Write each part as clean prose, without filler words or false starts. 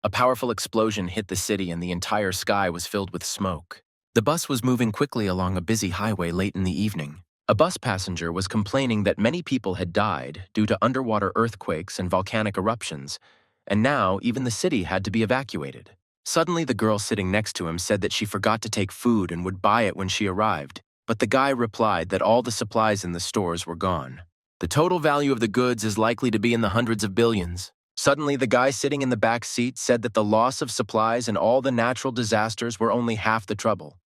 A powerful explosion hit the city and the entire sky was filled with smoke. The bus was moving quickly along a busy highway late in the evening. A bus passenger was complaining that many people had died due to underwater earthquakes and volcanic eruptions, and now even the city had to be evacuated. Suddenly, the girl sitting next to him said that she forgot to take food and would buy it when she arrived, but the guy replied that all the supplies in the stores were gone. The total value of the goods is likely to be in the hundreds of billions. Suddenly, the guy sitting in the back seat said that the loss of supplies and all the natural disasters were only half the trouble,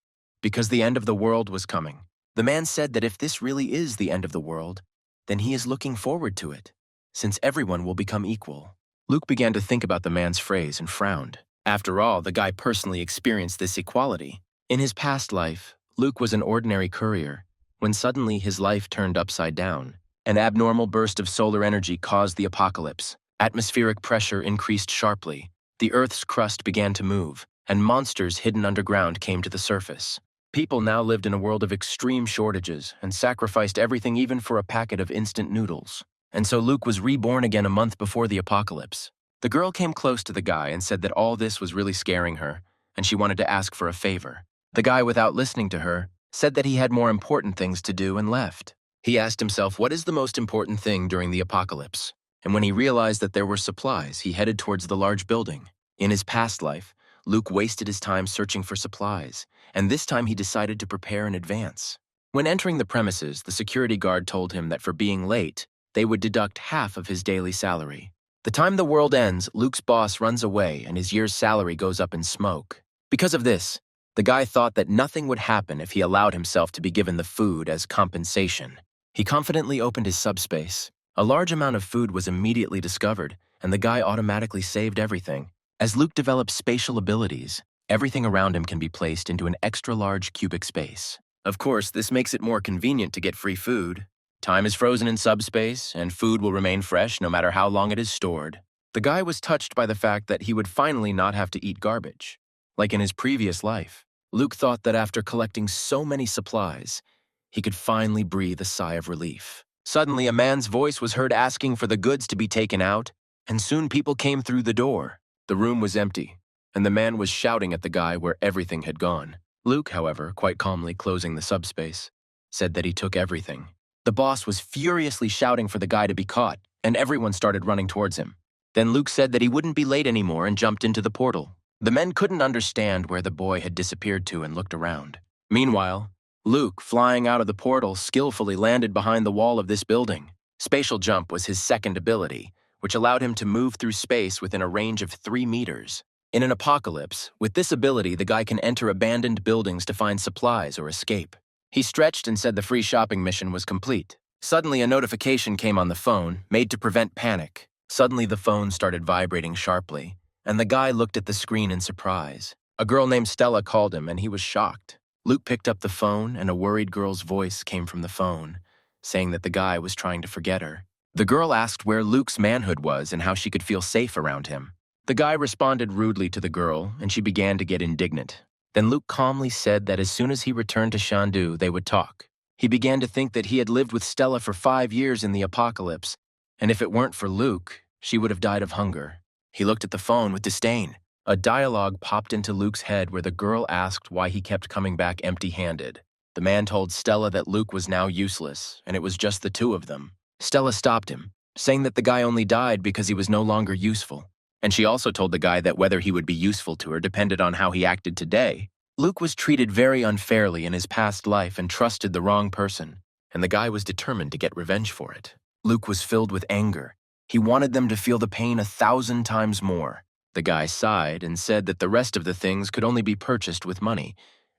because the end of the world was coming. The man said that if this really is the end of the world, then he is looking forward to it, since everyone will become equal. Luke began to think about the man's phrase and frowned. After all, the guy personally experienced this equality. In his past life, Luke was an ordinary courier, when suddenly his life turned upside down. An abnormal burst of solar energy caused the apocalypse. Atmospheric pressure increased sharply. The Earth's crust began to move, and monsters hidden underground came to the surface. People now lived in a world of extreme shortages and sacrificed everything even for a packet of instant noodles. And so Luke was reborn again a month before the apocalypse. The girl came close to the guy and said that all this was really scaring her, and she wanted to ask for a favor. The guy, without listening to her, said that he had more important things to do and left. He asked himself, what is the most important thing during the apocalypse? And when he realized that there were supplies, he headed towards the large building. In his past life, Luke wasted his time searching for supplies, and this time he decided to prepare in advance. When entering the premises, the security guard told him that for being late, they would deduct half of his daily salary. The time the world ends, Luke's boss runs away and his year's salary goes up in smoke. Because of this, the guy thought that nothing would happen if he allowed himself to be given the food as compensation. He confidently opened his subspace. A large amount of food was immediately discovered, and the guy automatically saved everything. As Luke develops spatial abilities, everything around him can be placed into an extra-large cubic space. Of course, this makes it more convenient to get free food. Time is frozen in subspace, and food will remain fresh no matter how long it is stored. The guy was touched by the fact that he would finally not have to eat garbage. Like in his previous life, Luke thought that after collecting so many supplies, he could finally breathe a sigh of relief. Suddenly, a man's voice was heard asking for the goods to be taken out, and soon people came through the door. The room was empty, and the man was shouting at the guy where everything had gone. Luke, however, quite calmly closing the subspace, said that he took everything. The boss was furiously shouting for the guy to be caught, and everyone started running towards him. Then Luke said that he wouldn't be late anymore and jumped into the portal. The men couldn't understand where the boy had disappeared to and looked around. Meanwhile, Luke, flying out of the portal, skillfully landed behind the wall of this building. Spatial jump was his second ability, which allowed him to move through space within a range of 3 meters. In an apocalypse, with this ability, the guy can enter abandoned buildings to find supplies or escape. He stretched and said the free shopping mission was complete. Suddenly, a notification came on the phone, made to prevent panic. Suddenly, the phone started vibrating sharply, and the guy looked at the screen in surprise. A girl named Stella called him, and he was shocked. Luke picked up the phone, and a worried girl's voice came from the phone, saying that the guy was trying to forget her. The girl asked where Luke's manhood was and how she could feel safe around him. The guy responded rudely to the girl, and she began to get indignant. Then Luke calmly said that as soon as he returned to Shandu, they would talk. He began to think that he had lived with Stella for 5 years in the apocalypse, and if it weren't for Luke, she would have died of hunger. He looked at the phone with disdain. A dialogue popped into Luke's head where the girl asked why he kept coming back empty-handed. The man told Stella that Luke was now useless, and it was just the two of them. Stella stopped him, saying that the guy only died because he was no longer useful. And she also told the guy that whether he would be useful to her depended on how he acted today. Luke was treated very unfairly in his past life and trusted the wrong person, and the guy was determined to get revenge for it. Luke was filled with anger. He wanted them to feel the pain 1,000 times more. The guy sighed and said that the rest of the things could only be purchased with money,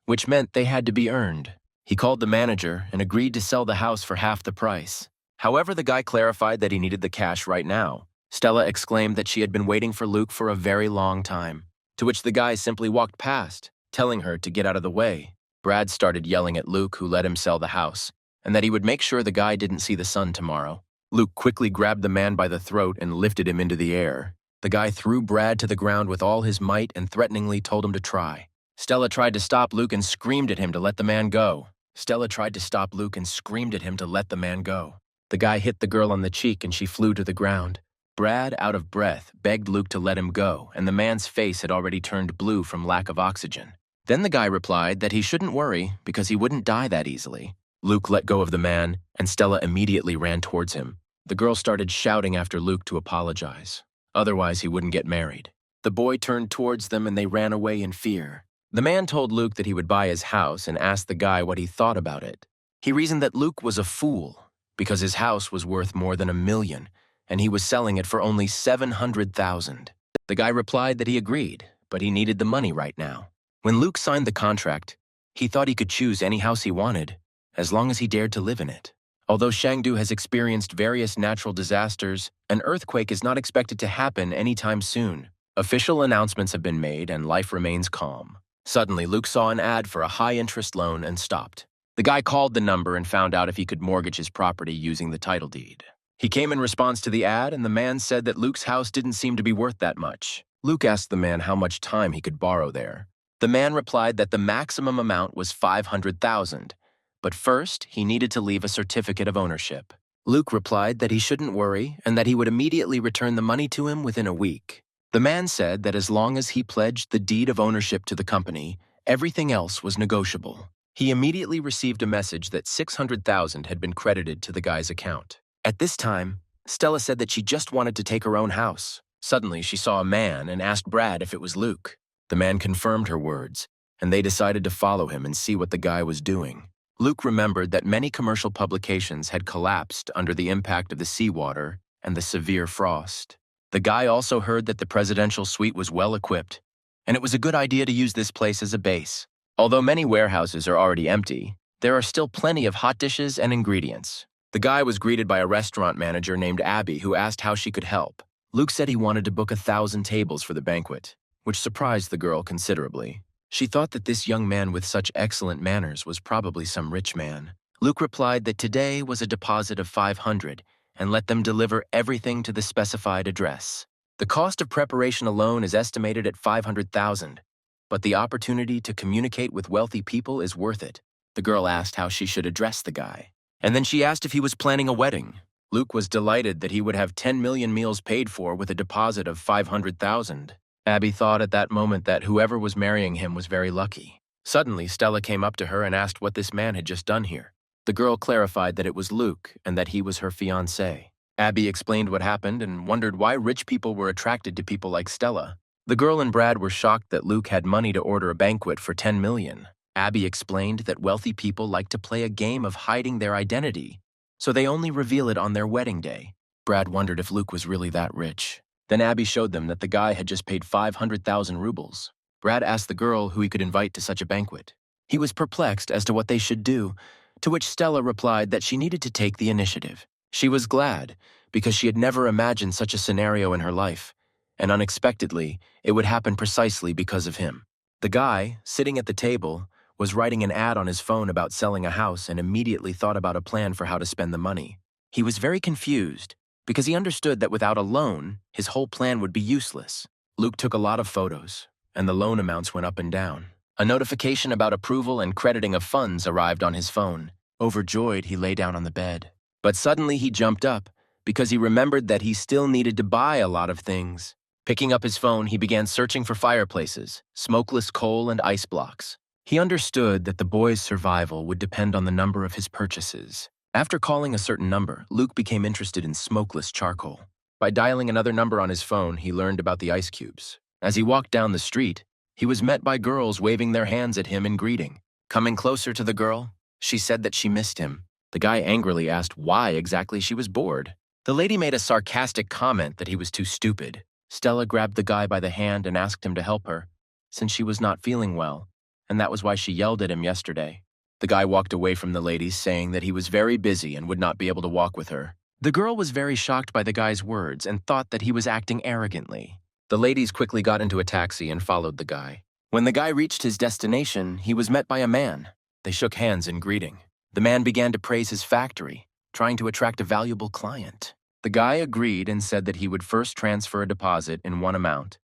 which meant they had to be earned. He called the manager and agreed to sell the house for half the price. However, the guy clarified that he needed the cash right now. Stella exclaimed that she had been waiting for Luke for a very long time, to which the guy simply walked past, telling her to get out of the way. Brad started yelling at Luke, who let him sell the house, and that he would make sure the guy didn't see the sun tomorrow. Luke quickly grabbed the man by the throat and lifted him into the air. The guy threw Brad to the ground with all his might and threateningly told him to try. Stella tried to stop Luke and screamed at him to let the man go. Stella tried to stop Luke and screamed at him to let the man go. The guy hit the girl on the cheek and she flew to the ground. Brad, out of breath, begged Luke to let him go, and the man's face had already turned blue from lack of oxygen. Then the guy replied that he shouldn't worry because he wouldn't die that easily. Luke let go of the man, and Stella immediately ran towards him. The girl started shouting after Luke to apologize. Otherwise, he wouldn't get married. The boy turned towards them and they ran away in fear. The man told Luke that he would buy his house and asked the guy what he thought about it. He reasoned that Luke was a fool because his house was worth more than $1 million, and he was selling it for only $700,000. The guy replied that he agreed, but he needed the money right now. When Luke signed the contract, he thought he could choose any house he wanted, as long as he dared to live in it. Although Shangdu has experienced various natural disasters, an earthquake is not expected to happen anytime soon. Official announcements have been made and life remains calm. Suddenly, Luke saw an ad for a high-interest loan and stopped. The guy called the number and found out if he could mortgage his property using the title deed. He came in response to the ad, and the man said that Luke's house didn't seem to be worth that much. Luke asked the man how much time he could borrow there. The man replied that the maximum amount was $500,000, but first he needed to leave a certificate of ownership. Luke replied that he shouldn't worry and that he would immediately return the money to him within a week. The man said that as long as he pledged the deed of ownership to the company, everything else was negotiable. He immediately received a message that $600,000 had been credited to the guy's account. At this time, Stella said that she just wanted to take her own house. Suddenly, she saw a man and asked Brad if it was Luke. The man confirmed her words, and they decided to follow him and see what the guy was doing. Luke remembered that many commercial publications had collapsed under the impact of the seawater and the severe frost. The guy also heard that the presidential suite was well equipped, and it was a good idea to use this place as a base. Although many warehouses are already empty, there are still plenty of hot dishes and ingredients. The guy was greeted by a restaurant manager named Abby who asked how she could help. Luke said he wanted to book 1,000 tables for the banquet, which surprised the girl considerably. She thought that this young man with such excellent manners was probably some rich man. Luke replied that today was a deposit of $500 and let them deliver everything to the specified address. The cost of preparation alone is estimated at $500,000, but the opportunity to communicate with wealthy people is worth it. The girl asked how she should address the guy, and then she asked if he was planning a wedding. Luke was delighted that he would have 10 million meals paid for with a deposit of $500,000. Abby thought at that moment that whoever was marrying him was very lucky. Suddenly, Stella came up to her and asked what this man had just done here. The girl clarified that it was Luke and that he was her fiancé. Abby explained what happened and wondered why rich people were attracted to people like Stella. The girl and Brad were shocked that Luke had money to order a banquet for 10 million. Abby explained that wealthy people like to play a game of hiding their identity, so they only reveal it on their wedding day. Brad wondered if Luke was really that rich. Then Abby showed them that the guy had just paid 500,000 rubles. Brad asked the girl who he could invite to such a banquet. He was perplexed as to what they should do, to which Stella replied that she needed to take the initiative. She was glad, because she had never imagined such a scenario in her life, and unexpectedly, it would happen precisely because of him. The guy, sitting at the table, was writing an ad on his phone about selling a house and immediately thought about a plan for how to spend the money. He was very confused, because he understood that without a loan, his whole plan would be useless. Luke took a lot of photos, and the loan amounts went up and down. A notification about approval and crediting of funds arrived on his phone. Overjoyed, he lay down on the bed. But suddenly he jumped up, because he remembered that he still needed to buy a lot of things. Picking up his phone, he began searching for fireplaces, smokeless coal, and ice blocks. He understood that the boy's survival would depend on the number of his purchases. After calling a certain number, Luke became interested in smokeless charcoal. By dialing another number on his phone, he learned about the ice cubes. As he walked down the street, he was met by girls waving their hands at him in greeting. Coming closer to the girl, she said that she missed him. The guy angrily asked why exactly she was bored. The lady made a sarcastic comment that he was too stupid. Stella grabbed the guy by the hand and asked him to help her, since she was not feeling well, and that was why she yelled at him yesterday. The guy walked away from the ladies, saying that he was very busy and would not be able to walk with her. The girl was very shocked by the guy's words and thought that he was acting arrogantly. The ladies quickly got into a taxi and followed the guy. When the guy reached his destination, he was met by a man. They shook hands in greeting. The man began to praise his factory, trying to attract a valuable client. The guy agreed and said that he would first transfer a deposit in one amount,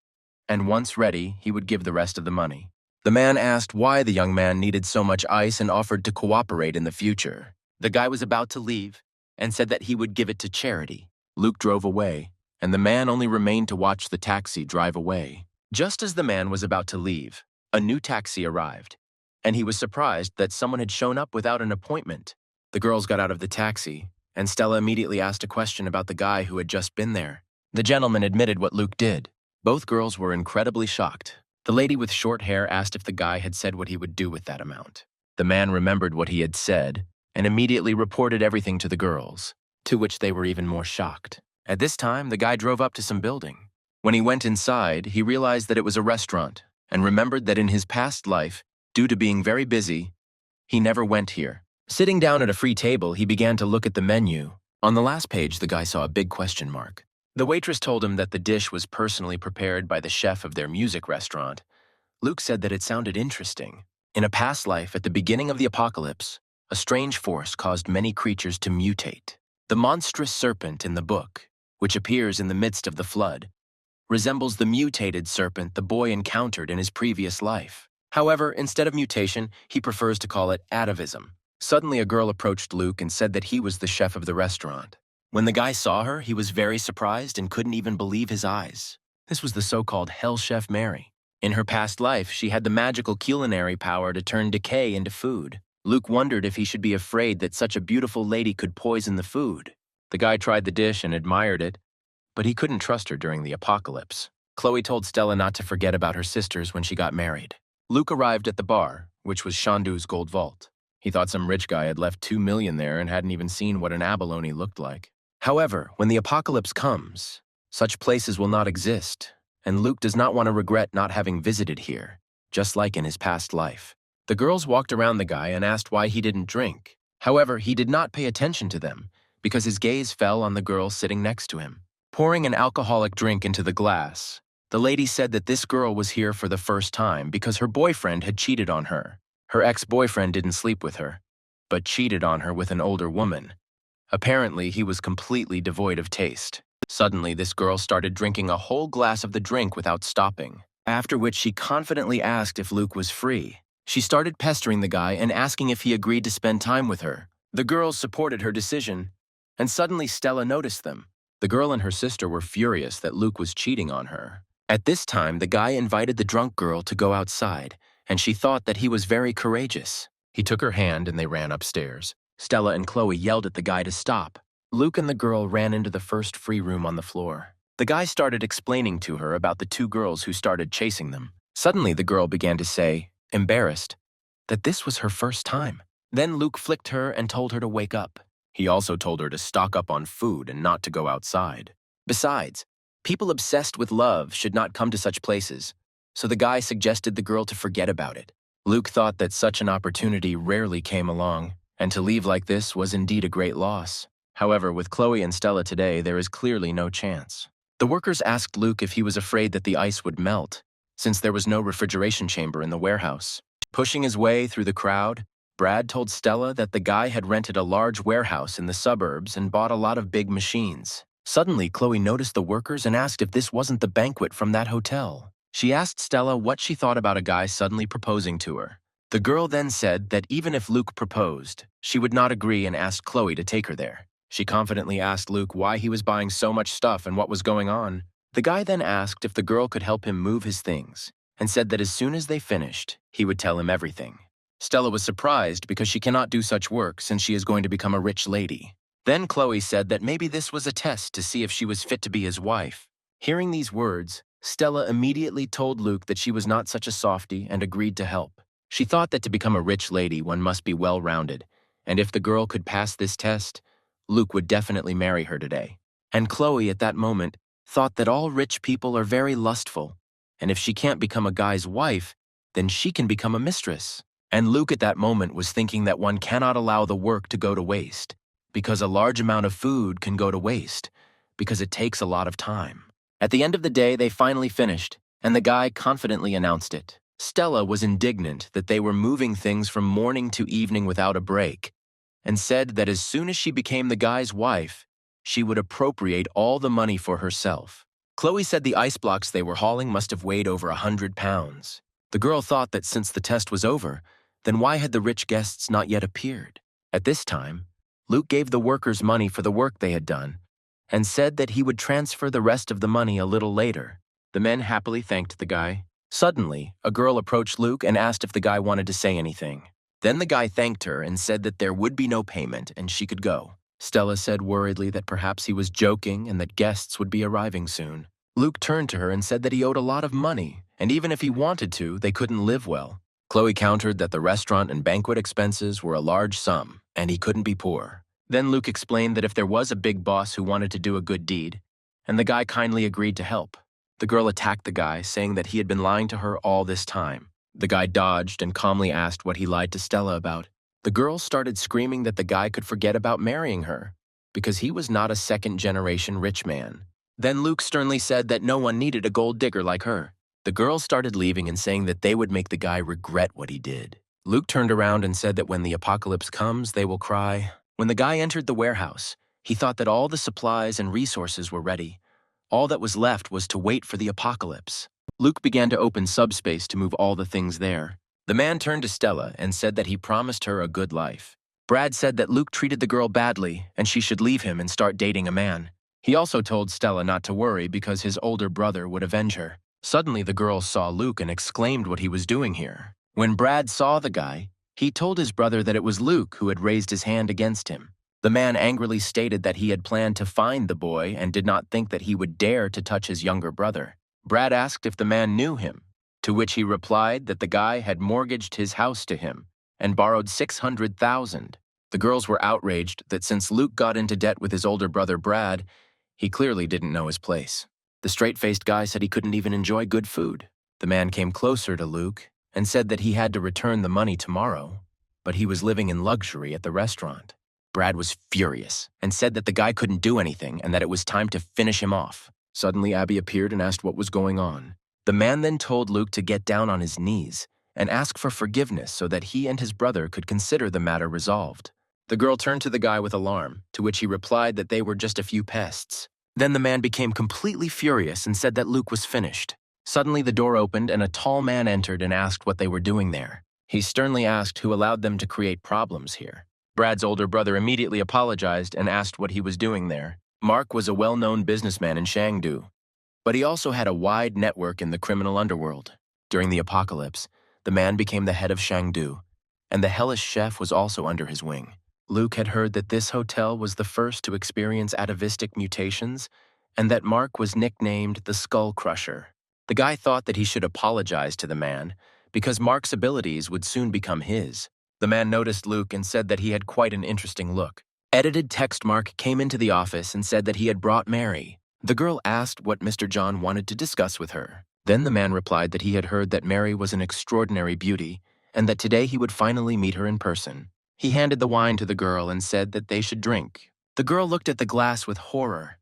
and once ready, he would give the rest of the money. The man asked why the young man needed so much ice and offered to cooperate in the future. The guy was about to leave and said that he would give it to charity. Luke drove away, and the man only remained to watch the taxi drive away. Just as the man was about to leave, a new taxi arrived, and he was surprised that someone had shown up without an appointment. The girls got out of the taxi, and Stella immediately asked a question about the guy who had just been there. The gentleman admitted what Luke did. Both girls were incredibly shocked. The lady with short hair asked if the guy had said what he would do with that amount. The man remembered what he had said and immediately reported everything to the girls, to which they were even more shocked. At this time, the guy drove up to some building. When he went inside, he realized that it was a restaurant and remembered that in his past life, due to being very busy, he never went here. Sitting down at a free table, he began to look at the menu. On the last page, the guy saw a big question mark. The waitress told him that the dish was personally prepared by the chef of their music restaurant. Luke said that it sounded interesting. In a past life, at the beginning of the apocalypse, a strange force caused many creatures to mutate. The monstrous serpent in the book, which appears in the midst of the flood, resembles the mutated serpent the boy encountered in his previous life. However, instead of mutation, he prefers to call it atavism. Suddenly, a girl approached Luke and said that he was the chef of the restaurant. When the guy saw her, he was very surprised and couldn't even believe his eyes. This was the so-called Hell Chef Mary. In her past life, she had the magical culinary power to turn decay into food. Luke wondered if he should be afraid that such a beautiful lady could poison the food. The guy tried the dish and admired it, but he couldn't trust her during the apocalypse. Chloe told Stella not to forget about her sisters when she got married. Luke arrived at the bar, which was Shandu's gold vault. He thought some rich guy had left $2 million there and hadn't even seen what an abalone looked like. However, when the apocalypse comes, such places will not exist, and Luke does not want to regret not having visited here, just like in his past life. The girls walked around the guy and asked why he didn't drink. However, he did not pay attention to them because his gaze fell on the girl sitting next to him. Pouring an alcoholic drink into the glass, the lady said that this girl was here for the first time because her boyfriend had cheated on her. Her ex-boyfriend didn't sleep with her, but cheated on her with an older woman. Apparently, he was completely devoid of taste. Suddenly, this girl started drinking a whole glass of the drink without stopping, after which she confidently asked if Luke was free. She started pestering the guy and asking if he agreed to spend time with her. The girls supported her decision, and suddenly Stella noticed them. The girl and her sister were furious that Luke was cheating on her. At this time, the guy invited the drunk girl to go outside, and she thought that he was very courageous. He took her hand and they ran upstairs. Stella and Chloe yelled at the guy to stop. Luke and the girl ran into the first free room on the floor. The guy started explaining to her about the two girls who started chasing them. Suddenly, the girl began to say, embarrassed, that this was her first time. Then Luke flicked her and told her to wake up. He also told her to stock up on food and not to go outside. Besides, people obsessed with love should not come to such places, so the guy suggested the girl to forget about it. Luke thought that such an opportunity rarely came along, and to leave like this was indeed a great loss. However, with Chloe and Stella today, there is clearly no chance. The workers asked Luke if he was afraid that the ice would melt, since there was no refrigeration chamber in the warehouse. Pushing his way through the crowd, Brad told Stella that the guy had rented a large warehouse in the suburbs and bought a lot of big machines. Suddenly, Chloe noticed the workers and asked if this wasn't the banquet from that hotel. She asked Stella what she thought about a guy suddenly proposing to her. The girl then said that even if Luke proposed, she would not agree and asked Chloe to take her there. She confidently asked Luke why he was buying so much stuff and what was going on. The guy then asked if the girl could help him move his things, and said that as soon as they finished, he would tell him everything. Stella was surprised because she cannot do such work since she is going to become a rich lady. Then Chloe said that maybe this was a test to see if she was fit to be his wife. Hearing these words, Stella immediately told Luke that she was not such a softie and agreed to help. She thought that to become a rich lady, one must be well-rounded, and if the girl could pass this test, Luke would definitely marry her today. And Chloe, at that moment, thought that all rich people are very lustful, and if she can't become a guy's wife, then she can become a mistress. And Luke at that moment was thinking that one cannot allow the work to go to waste, because a large amount of food can go to waste, because it takes a lot of time. At the end of the day, they finally finished, and the guy confidently announced it. Stella was indignant that they were moving things from morning to evening without a break, and said that as soon as she became the guy's wife, she would appropriate all the money for herself. Chloe said the ice blocks they were hauling must have weighed over 100 pounds. The girl thought that since the test was over, then why had the rich guests not yet appeared? At this time, Luke gave the workers money for the work they had done, and said that he would transfer the rest of the money a little later. The men happily thanked the guy. Suddenly, a girl approached Luke and asked if the guy wanted to say anything. Then the guy thanked her and said that there would be no payment and she could go. Stella said worriedly that perhaps he was joking and that guests would be arriving soon. Luke turned to her and said that he owed a lot of money, and even if he wanted to, they couldn't live well. Chloe countered that the restaurant and banquet expenses were a large sum, and he couldn't be poor. Then Luke explained that if there was a big boss who wanted to do a good deed, and the guy kindly agreed to help. The girl attacked the guy, saying that he had been lying to her all this time. The guy dodged and calmly asked what he lied to Stella about. The girl started screaming that the guy could forget about marrying her, because he was not a second-generation rich man. Then Luke sternly said that no one needed a gold digger like her. The girl started leaving and saying that they would make the guy regret what he did. Luke turned around and said that when the apocalypse comes, they will cry. When the guy entered the warehouse, he thought that all the supplies and resources were ready. All that was left was to wait for the apocalypse. Luke began to open subspace to move all the things there. The man turned to Stella and said that he promised her a good life. Brad said that Luke treated the girl badly and she should leave him and start dating a man. He also told Stella not to worry because his older brother would avenge her. Suddenly, the girl saw Luke and exclaimed what he was doing here. When Brad saw the guy, he told his brother that it was Luke who had raised his hand against him. The man angrily stated that he had planned to find the boy and did not think that he would dare to touch his younger brother. Brad asked if the man knew him, to which he replied that the guy had mortgaged his house to him and borrowed $600,000. The girls were outraged that since Luke got into debt with his older brother Brad, he clearly didn't know his place. The straight-faced guy said he couldn't even enjoy good food. The man came closer to Luke and said that he had to return the money tomorrow, but he was living in luxury at the restaurant. Brad was furious and said that the guy couldn't do anything and that it was time to finish him off. Suddenly, Abby appeared and asked what was going on. The man then told Luke to get down on his knees and ask for forgiveness so that he and his brother could consider the matter resolved. The girl turned to the guy with alarm, to which he replied that they were just a few pests. Then the man became completely furious and said that Luke was finished. Suddenly the door opened and a tall man entered and asked what they were doing there. He sternly asked who allowed them to create problems here. Brad's older brother immediately apologized and asked what he was doing there. Mark was a well-known businessman in Chengdu, but he also had a wide network in the criminal underworld. During the apocalypse, the man became the head of Chengdu, and the hellish chef was also under his wing. Luke had heard that this hotel was the first to experience atavistic mutations and that Mark was nicknamed the Skull Crusher. The guy thought that he should apologize to the man because Mark's abilities would soon become his. The man noticed Luke and said that he had quite an interesting look. Edited text Mark came into the office and said that he had brought Mary. The girl asked what Mr. John wanted to discuss with her. Then the man replied that he had heard that Mary was an extraordinary beauty and that today he would finally meet her in person. He handed the wine to the girl and said that they should drink. The girl looked at the glass with horror,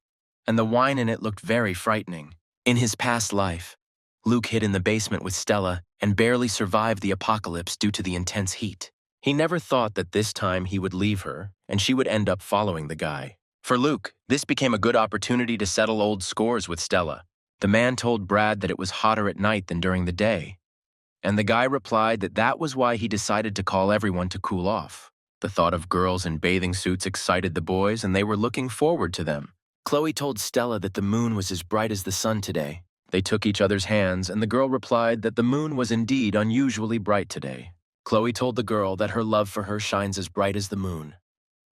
and the wine in it looked very frightening. In his past life, Luke hid in the basement with Stella and barely survived the apocalypse due to the intense heat. He never thought that this time he would leave her and she would end up following the guy. For Luke, this became a good opportunity to settle old scores with Stella. The man told Brad that it was hotter at night than during the day, and the guy replied that that was why he decided to call everyone to cool off. The thought of girls in bathing suits excited the boys, and they were looking forward to them. Chloe told Stella that the moon was as bright as the sun today. They took each other's hands, and the girl replied that the moon was indeed unusually bright today. Chloe told the girl that her love for her shines as bright as the moon.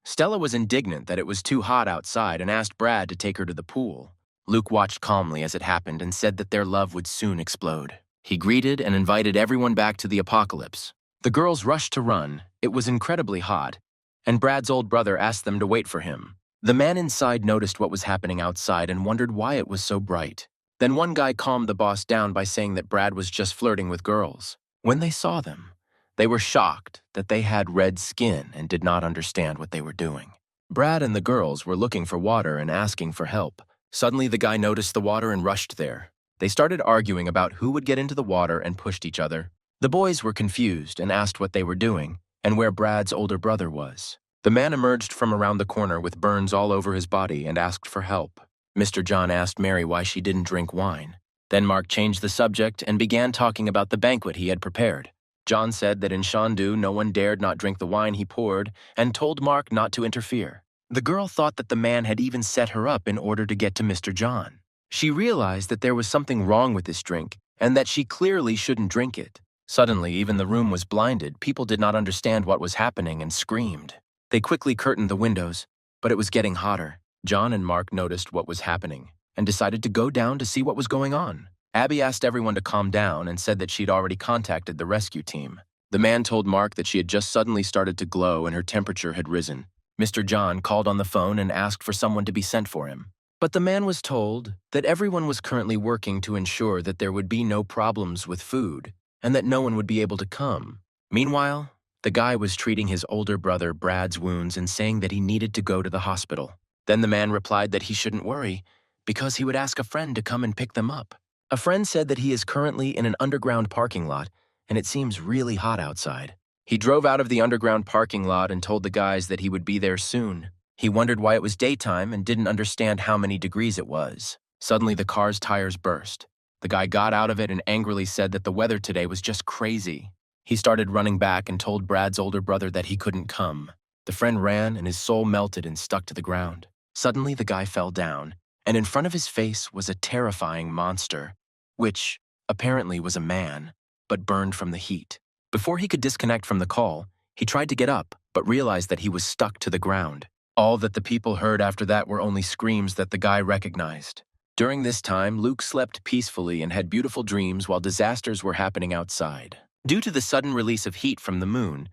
Stella was indignant that it was too hot outside and asked Brad to take her to the pool. Luke watched calmly as it happened and said that their love would soon explode. He greeted and invited everyone back to the apocalypse. The girls rushed to run. It was incredibly hot, and Brad's old brother asked them to wait for him. The man inside noticed what was happening outside and wondered why it was so bright. Then one guy calmed the boss down by saying that Brad was just flirting with girls. When they saw them, they were shocked that they had red skin and did not understand what they were doing. Brad and the girls were looking for water and asking for help. Suddenly the guy noticed the water and rushed there. They started arguing about who would get into the water and pushed each other. The boys were confused and asked what they were doing and where Brad's older brother was. The man emerged from around the corner with burns all over his body and asked for help. Mr. John asked Mary why she didn't drink wine. Then Mark changed the subject and began talking about the banquet he had prepared. John said that in Shandu no one dared not drink the wine he poured and told Mark not to interfere. The girl thought that the man had even set her up in order to get to Mr. John. She realized that there was something wrong with this drink and that she clearly shouldn't drink it. Suddenly, even the room was blinded. People did not understand what was happening and screamed. They quickly curtained the windows, but it was getting hotter. John and Mark noticed what was happening and decided to go down to see what was going on. Abby asked everyone to calm down and said that she'd already contacted the rescue team. The man told Mark that she had just suddenly started to glow and her temperature had risen. Mr. John called on the phone and asked for someone to be sent for him. But the man was told that everyone was currently working to ensure that there would be no problems with food and that no one would be able to come. Meanwhile, the guy was treating his older brother Brad's wounds and saying that he needed to go to the hospital. Then the man replied that he shouldn't worry because he would ask a friend to come and pick them up. A friend said that he is currently in an underground parking lot and it seems really hot outside. He drove out of the underground parking lot and told the guys that he would be there soon. He wondered why it was daytime and didn't understand how many degrees it was. Suddenly, the car's tires burst. The guy got out of it and angrily said that the weather today was just crazy. He started running back and told Brad's older brother that he couldn't come. The friend ran and his soul melted and stuck to the ground. Suddenly, the guy fell down, and in front of his face was a terrifying monster, which apparently was a man, but burned from the heat. Before he could disconnect from the call, he tried to get up, but realized that he was stuck to the ground. All that the people heard after that were only screams that the guy recognized. During this time, Luke slept peacefully and had beautiful dreams while disasters were happening outside. Due to the sudden release of heat from the moon,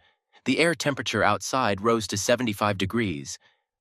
the air temperature outside rose to 75 degrees,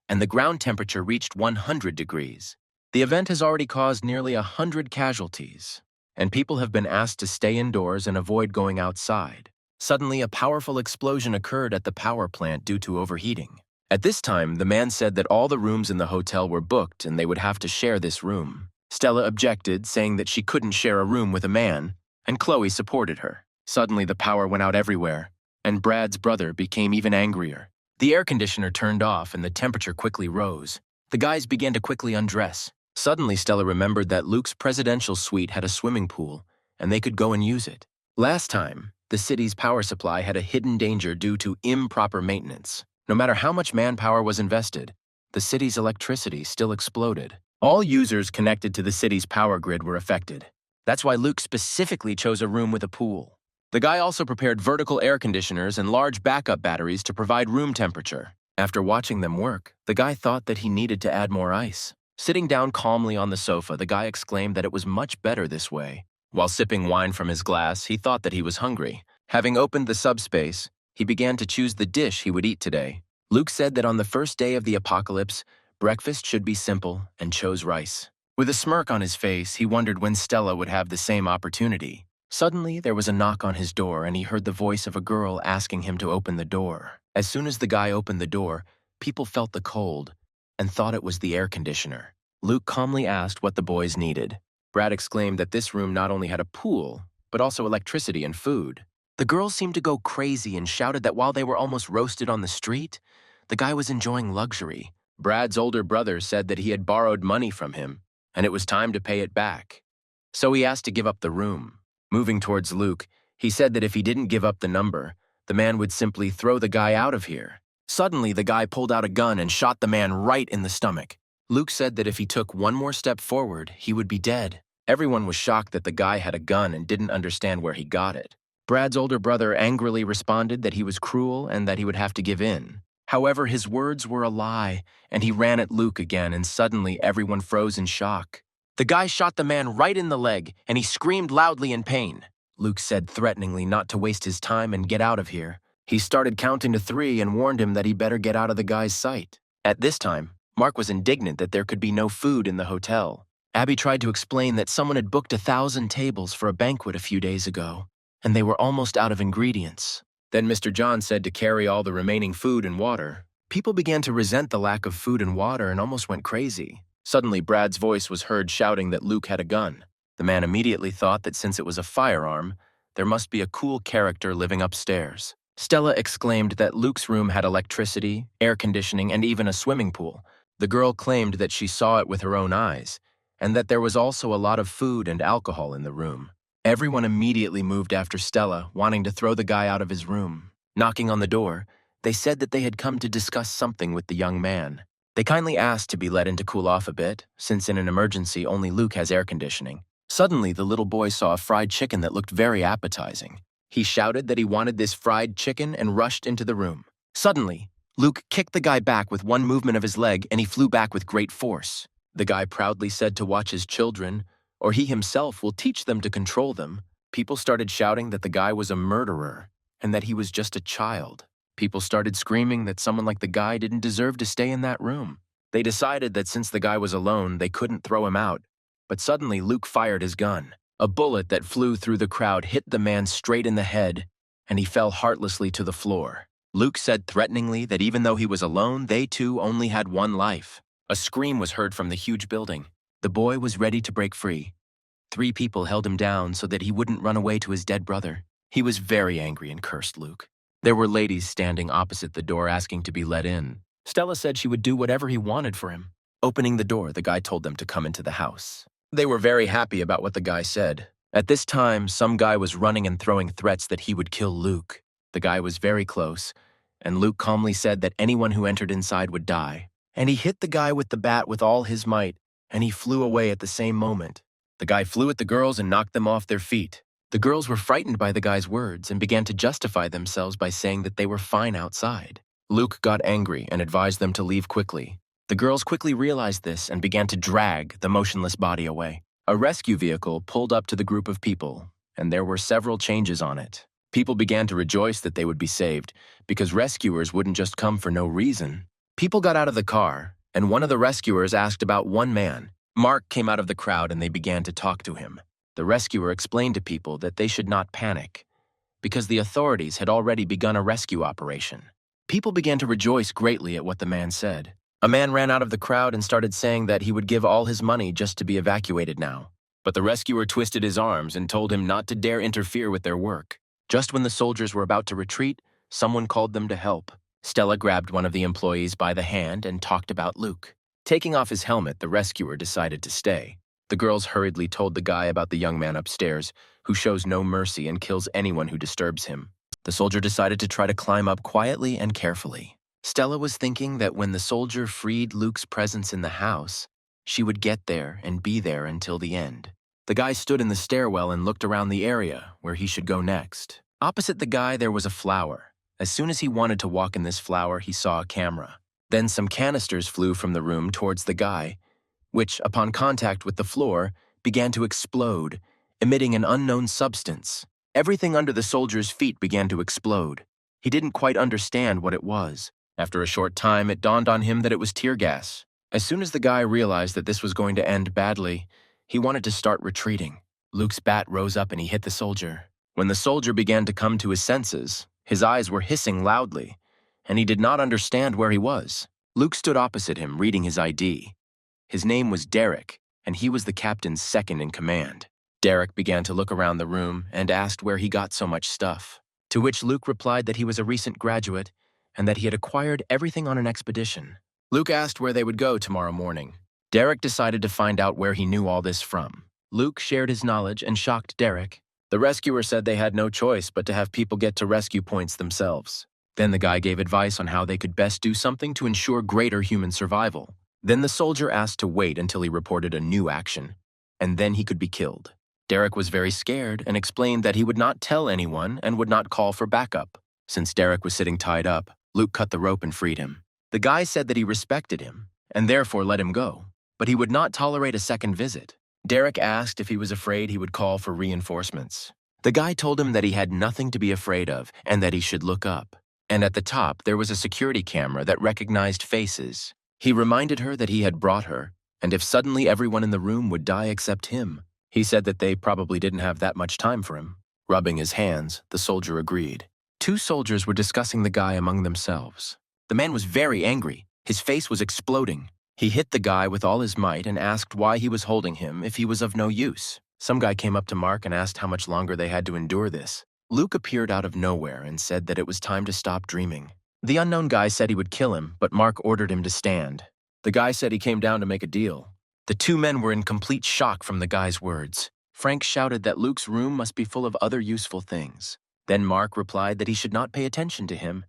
and the ground temperature reached 100 degrees. The event has already caused nearly 100 casualties, and people have been asked to stay indoors and avoid going outside. Suddenly, a powerful explosion occurred at the power plant due to overheating. At this time, the man said that all the rooms in the hotel were booked and they would have to share this room. Stella objected, saying that she couldn't share a room with a man, and Chloe supported her. Suddenly, the power went out everywhere, and Brad's brother became even angrier. The air conditioner turned off and the temperature quickly rose. The guys began to quickly undress. Suddenly, Stella remembered that Luke's presidential suite had a swimming pool, and they could go and use it. Last time, the city's power supply had a hidden danger due to improper maintenance. No matter how much manpower was invested, the city's electricity still exploded. All users connected to the city's power grid were affected. That's why Luke specifically chose a room with a pool. The guy also prepared vertical air conditioners and large backup batteries to provide room temperature. After watching them work, the guy thought that he needed to add more ice. Sitting down calmly on the sofa, the guy exclaimed that it was much better this way. While sipping wine from his glass, he thought that he was hungry. Having opened the subspace, he began to choose the dish he would eat today. Luke said that on the first day of the apocalypse, breakfast should be simple and chose rice. With a smirk on his face, he wondered when Stella would have the same opportunity. Suddenly, there was a knock on his door and he heard the voice of a girl asking him to open the door. As soon as the guy opened the door, people felt the cold and thought it was the air conditioner. Luke calmly asked what the boys needed. Brad exclaimed that this room not only had a pool, but also electricity and food. The girls seemed to go crazy and shouted that while they were almost roasted on the street, the guy was enjoying luxury. Brad's older brother said that he had borrowed money from him, and it was time to pay it back. So he asked to give up the room. Moving towards Luke, he said that if he didn't give up the number, the man would simply throw the guy out of here. Suddenly, the guy pulled out a gun and shot the man right in the stomach. Luke said that if he took one more step forward, he would be dead. Everyone was shocked that the guy had a gun and didn't understand where he got it. Brad's older brother angrily responded that he was cruel and that he would have to give in. However, his words were a lie, and he ran at Luke again, and suddenly everyone froze in shock. The guy shot the man right in the leg, and he screamed loudly in pain. Luke said threateningly not to waste his time and get out of here. He started counting to 3 and warned him that he better get out of the guy's sight. At this time, Mark was indignant that there could be no food in the hotel. Abby tried to explain that someone had booked 1,000 tables for a banquet a few days ago, and they were almost out of ingredients. Then Mr. John said to carry all the remaining food and water. People began to resent the lack of food and water and almost went crazy. Suddenly, Brad's voice was heard shouting that Luke had a gun. The man immediately thought that since it was a firearm, there must be a cool character living upstairs. Stella exclaimed that Luke's room had electricity, air conditioning, and even a swimming pool. The girl claimed that she saw it with her own eyes, and that there was also a lot of food and alcohol in the room. Everyone immediately moved after Stella, wanting to throw the guy out of his room. Knocking on the door, they said that they had come to discuss something with the young man. They kindly asked to be let in to cool off a bit, since in an emergency only Luke has air conditioning. Suddenly, the little boy saw a fried chicken that looked very appetizing. He shouted that he wanted this fried chicken and rushed into the room. Suddenly, Luke kicked the guy back with one movement of his leg and he flew back with great force. The guy proudly said to watch his children, or he himself will teach them to control them. People started shouting that the guy was a murderer and that he was just a child. People started screaming that someone like the guy didn't deserve to stay in that room. They decided that since the guy was alone, they couldn't throw him out. But suddenly, Luke fired his gun. A bullet that flew through the crowd hit the man straight in the head, and he fell heartlessly to the floor. Luke said threateningly that even though he was alone, they too only had one life. A scream was heard from the huge building. The boy was ready to break free. 3 people held him down so that he wouldn't run away to his dead brother. He was very angry and cursed Luke. There were ladies standing opposite the door asking to be let in. Stella said she would do whatever he wanted for him. Opening the door, the guy told them to come into the house. They were very happy about what the guy said. At this time, some guy was running and throwing threats that he would kill Luke. The guy was very close, and Luke calmly said that anyone who entered inside would die. And he hit the guy with the bat with all his might, and he flew away at the same moment. The guy flew at the girls and knocked them off their feet. The girls were frightened by the guy's words and began to justify themselves by saying that they were fine outside. Luke got angry and advised them to leave quickly. The girls quickly realized this and began to drag the motionless body away. A rescue vehicle pulled up to the group of people, and there were several changes on it. People began to rejoice that they would be saved, because rescuers wouldn't just come for no reason. People got out of the car, and one of the rescuers asked about one man. Mark came out of the crowd and they began to talk to him. The rescuer explained to people that they should not panic, because the authorities had already begun a rescue operation. People began to rejoice greatly at what the man said. A man ran out of the crowd and started saying that he would give all his money just to be evacuated now. But the rescuer twisted his arms and told him not to dare interfere with their work. Just when the soldiers were about to retreat, someone called them to help. Stella grabbed one of the employees by the hand and talked about Luke. Taking off his helmet, the rescuer decided to stay. The girls hurriedly told the guy about the young man upstairs, who shows no mercy and kills anyone who disturbs him. The soldier decided to try to climb up quietly and carefully. Stella was thinking that when the soldier freed Luke's presence in the house, she would get there and be there until the end. The guy stood in the stairwell and looked around the area where he should go next. Opposite the guy, there was a flower. As soon as he wanted to walk in this flower, he saw a camera. Then some canisters flew from the room towards the guy, which, upon contact with the floor, began to explode, emitting an unknown substance. Everything under the soldier's feet began to explode. He didn't quite understand what it was. After a short time, it dawned on him that it was tear gas. As soon as the guy realized that this was going to end badly, he wanted to start retreating. Luke's bat rose up and he hit the soldier. When the soldier began to come to his senses, his eyes were hissing loudly, and he did not understand where he was. Luke stood opposite him, reading his ID. His name was Derek, and he was the captain's second in command. Derek began to look around the room and asked where he got so much stuff, to which Luke replied that he was a recent graduate and that he had acquired everything on an expedition. Luke asked where they would go tomorrow morning. Derek decided to find out where he knew all this from. Luke shared his knowledge and shocked Derek. The rescuer said they had no choice but to have people get to rescue points themselves. Then the guy gave advice on how they could best do something to ensure greater human survival. Then the soldier asked to wait until he reported a new action, and then he could be killed. Derek was very scared and explained that he would not tell anyone and would not call for backup. Since Derek was sitting tied up, Luke cut the rope and freed him. The guy said that he respected him and therefore let him go, but he would not tolerate a second visit. Derek asked if he was afraid he would call for reinforcements. The guy told him that he had nothing to be afraid of and that he should look up. And at the top, there was a security camera that recognized faces. He reminded her that he had brought her, and if suddenly everyone in the room would die except him, he said that they probably didn't have that much time for him. Rubbing his hands, the soldier agreed. 2 soldiers were discussing the guy among themselves. The man was very angry. His face was exploding. He hit the guy with all his might and asked why he was holding him if he was of no use. Some guy came up to Mark and asked how much longer they had to endure this. Luke appeared out of nowhere and said that it was time to stop dreaming. The unknown guy said he would kill him, but Mark ordered him to stand. The guy said he came down to make a deal. The 2 men were in complete shock from the guy's words. Frank shouted that Luke's room must be full of other useful things. Then Mark replied that he should not pay attention to him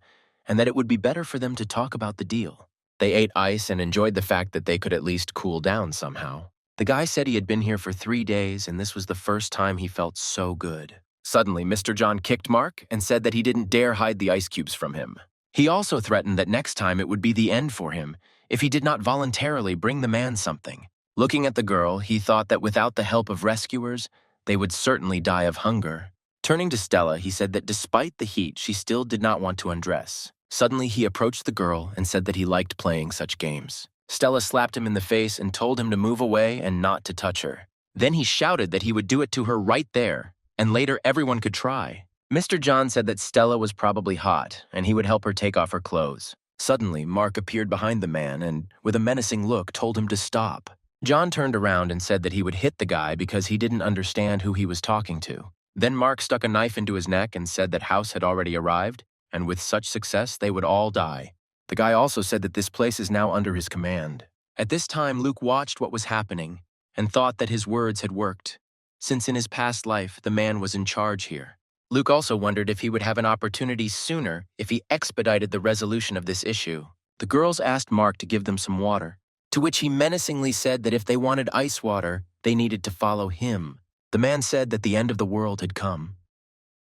and that it would be better for them to talk about the deal. They ate ice and enjoyed the fact that they could at least cool down somehow. The guy said he had been here for 3 days, and this was the first time he felt so good. Suddenly, Mr. John kicked Mark and said that he didn't dare hide the ice cubes from him. He also threatened that next time it would be the end for him if he did not voluntarily bring the man something. Looking at the girl, he thought that without the help of rescuers, they would certainly die of hunger. Turning to Stella, he said that despite the heat, she still did not want to undress. Suddenly, he approached the girl and said that he liked playing such games. Stella slapped him in the face and told him to move away and not to touch her. Then he shouted that he would do it to her right there, and later everyone could try. Mr. John said that Stella was probably hot, and he would help her take off her clothes. Suddenly, Mark appeared behind the man and, with a menacing look, told him to stop. John turned around and said that he would hit the guy because he didn't understand who he was talking to. Then Mark stuck a knife into his neck and said that House had already arrived, and with such success they would all die. The guy also said that this place is now under his command. At this time, Luke watched what was happening and thought that his words had worked, since in his past life the man was in charge here. Luke also wondered if he would have an opportunity sooner if he expedited the resolution of this issue. The girls asked Mark to give them some water, to which he menacingly said that if they wanted ice water, they needed to follow him. The man said that the end of the world had come,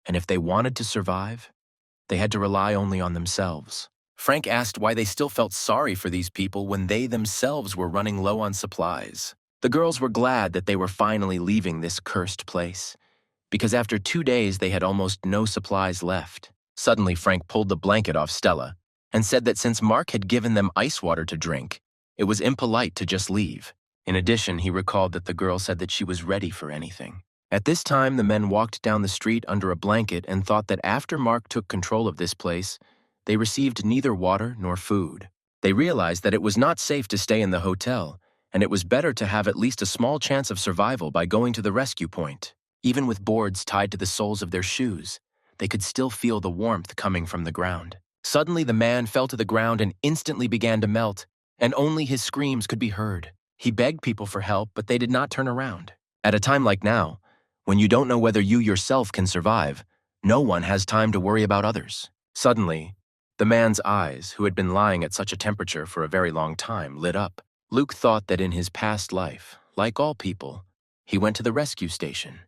and if they wanted to survive, they had to rely only on themselves. Frank asked why they still felt sorry for these people when they themselves were running low on supplies. The girls were glad that they were finally leaving this cursed place, because after 2 days they had almost no supplies left. Suddenly, Frank pulled the blanket off Stella and said that since Mark had given them ice water to drink, it was impolite to just leave. In addition, he recalled that the girl said that she was ready for anything. At this time, the men walked down the street under a blanket and thought that after Mark took control of this place, they received neither water nor food. They realized that it was not safe to stay in the hotel, and it was better to have at least a small chance of survival by going to the rescue point. Even with boards tied to the soles of their shoes, they could still feel the warmth coming from the ground. Suddenly, the man fell to the ground and instantly began to melt, and only his screams could be heard. He begged people for help, but they did not turn around. At a time like now, when you don't know whether you yourself can survive, no one has time to worry about others. Suddenly, the man's eyes, who had been lying at such a temperature for a very long time, lit up. Luke thought that in his past life, like all people, he went to the rescue station.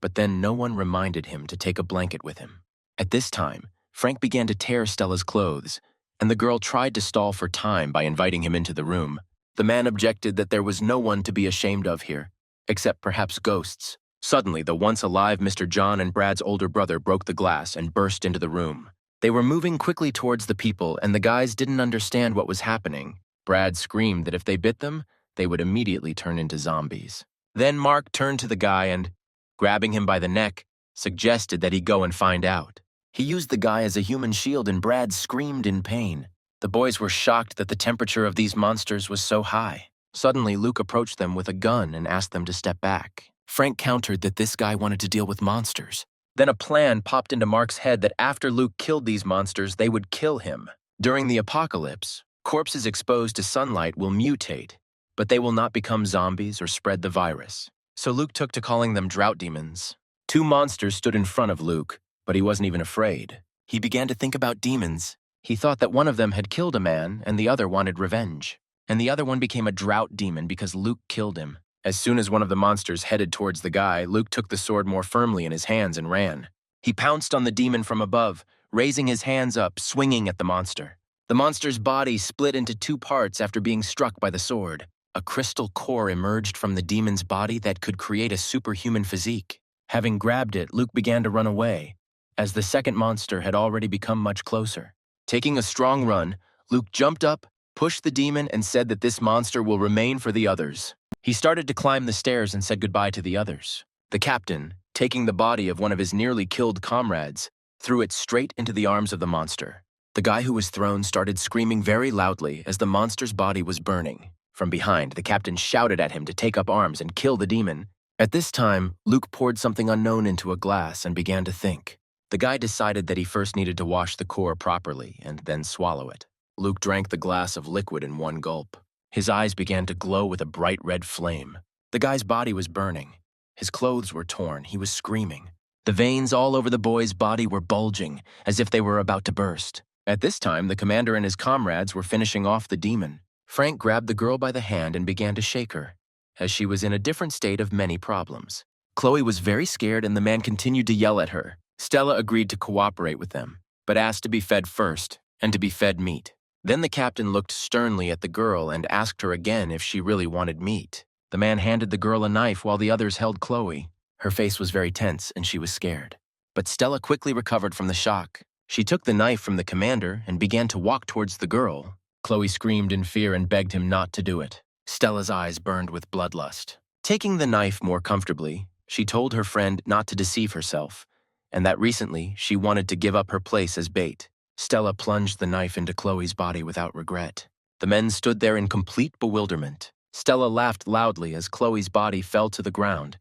But then no one reminded him to take a blanket with him. At this time, Frank began to tear Stella's clothes, and the girl tried to stall for time by inviting him into the room. The man objected that there was no one to be ashamed of here, except perhaps ghosts. Suddenly, the once-alive Mr. John and Brad's older brother broke the glass and burst into the room. They were moving quickly towards the people, and the guys didn't understand what was happening. Brad screamed that if they bit them, they would immediately turn into zombies. Then Mark turned to the guy and, grabbing him by the neck, suggested that he go and find out. He used the guy as a human shield, and Brad screamed in pain. The boys were shocked that the temperature of these monsters was so high. Suddenly, Luke approached them with a gun and asked them to step back. Frank countered that this guy wanted to deal with monsters. Then a plan popped into Mark's head that after Luke killed these monsters, they would kill him. During the apocalypse, corpses exposed to sunlight will mutate, but they will not become zombies or spread the virus. So Luke took to calling them drought demons. 2 monsters stood in front of Luke, but he wasn't even afraid. He began to think about demons. He thought that one of them had killed a man and the other wanted revenge. And the other one became a drought demon because Luke killed him. As soon as one of the monsters headed towards the guy, Luke took the sword more firmly in his hands and ran. He pounced on the demon from above, raising his hands up, swinging at the monster. The monster's body split into 2 parts after being struck by the sword. A crystal core emerged from the demon's body that could create a superhuman physique. Having grabbed it, Luke began to run away, as the second monster had already become much closer. Taking a strong run, Luke jumped up, pushed the demon, and said that this monster will remain for the others. He started to climb the stairs and said goodbye to the others. The captain, taking the body of one of his nearly killed comrades, threw it straight into the arms of the monster. The guy who was thrown started screaming very loudly as the monster's body was burning. From behind, the captain shouted at him to take up arms and kill the demon. At this time, Luke poured something unknown into a glass and began to think. The guy decided that he first needed to wash the core properly and then swallow it. Luke drank the glass of liquid in one gulp. His eyes began to glow with a bright red flame. The guy's body was burning. His clothes were torn. He was screaming. The veins all over the boy's body were bulging, as if they were about to burst. At this time, the commander and his comrades were finishing off the demon. Frank grabbed the girl by the hand and began to shake her, as she was in a different state of many problems. Chloe was very scared and the man continued to yell at her. Stella agreed to cooperate with them, but asked to be fed first and to be fed meat. Then the captain looked sternly at the girl and asked her again if she really wanted meat. The man handed the girl a knife while the others held Chloe. Her face was very tense and she was scared. But Stella quickly recovered from the shock. She took the knife from the commander and began to walk towards the girl. Chloe screamed in fear and begged him not to do it. Stella's eyes burned with bloodlust. Taking the knife more comfortably, she told her friend not to deceive herself, and that recently she wanted to give up her place as bait. Stella plunged the knife into Chloe's body without regret. The men stood there in complete bewilderment. Stella laughed loudly as Chloe's body fell to the ground,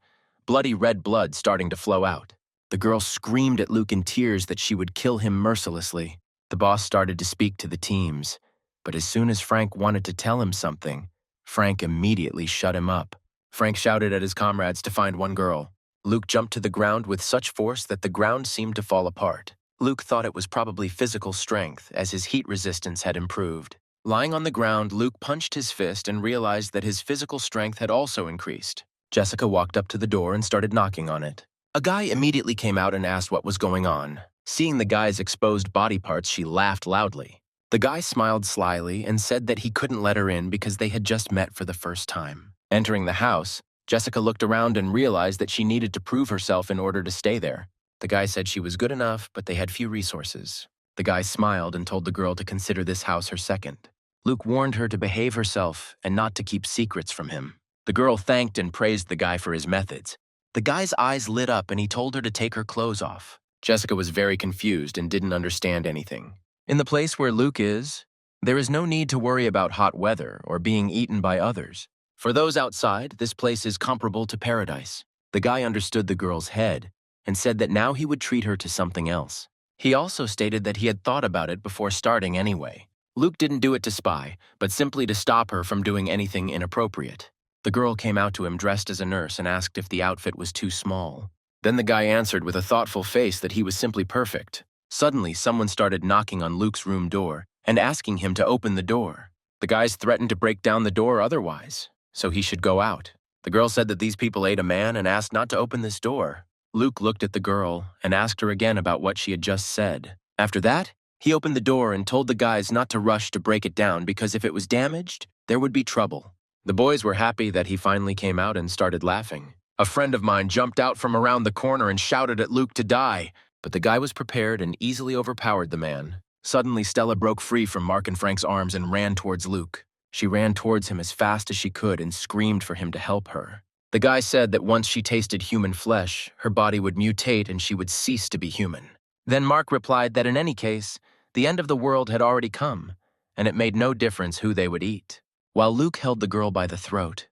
bloody red blood starting to flow out. The girl screamed at Luke in tears that she would kill him mercilessly. The boss started to speak to the teams, but as soon as Frank wanted to tell him something, Frank immediately shut him up. Frank shouted at his comrades to find one girl. Luke jumped to the ground with such force that the ground seemed to fall apart. Luke thought it was probably physical strength, as his heat resistance had improved. Lying on the ground, Luke punched his fist and realized that his physical strength had also increased. Jessica walked up to the door and started knocking on it. A guy immediately came out and asked what was going on. Seeing the guy's exposed body parts, she laughed loudly. The guy smiled slyly and said that he couldn't let her in because they had just met for the first time. Entering the house, Jessica looked around and realized that she needed to prove herself in order to stay there. The guy said she was good enough, but they had few resources. The guy smiled and told the girl to consider this house her second. Luke warned her to behave herself and not to keep secrets from him. The girl thanked and praised the guy for his methods. The guy's eyes lit up and he told her to take her clothes off. Jessica was very confused and didn't understand anything. In the place where Luke is, there is no need to worry about hot weather or being eaten by others. For those outside, this place is comparable to paradise. The guy understood the girl's head and said that now he would treat her to something else. He also stated that he had thought about it before starting anyway. Luke didn't do it to spy, but simply to stop her from doing anything inappropriate. The girl came out to him dressed as a nurse and asked if the outfit was too small. Then the guy answered with a thoughtful face that he was simply perfect. Suddenly, someone started knocking on Luke's room door and asking him to open the door. The guys threatened to break down the door otherwise, so he should go out. The girl said that these people ate a man and asked not to open this door. Luke looked at the girl and asked her again about what she had just said. After that, he opened the door and told the guys not to rush to break it down because if it was damaged, there would be trouble. The boys were happy that he finally came out and started laughing. A friend of mine jumped out from around the corner and shouted at Luke to die, but the guy was prepared and easily overpowered the man. Suddenly, Stella broke free from Mark and Frank's arms and ran towards Luke. She ran towards him as fast as she could and screamed for him to help her. The guy said that once she tasted human flesh, her body would mutate and she would cease to be human. Then Mark replied that in any case, the end of the world had already come, and it made no difference who they would eat. While Luke held the girl by the throat,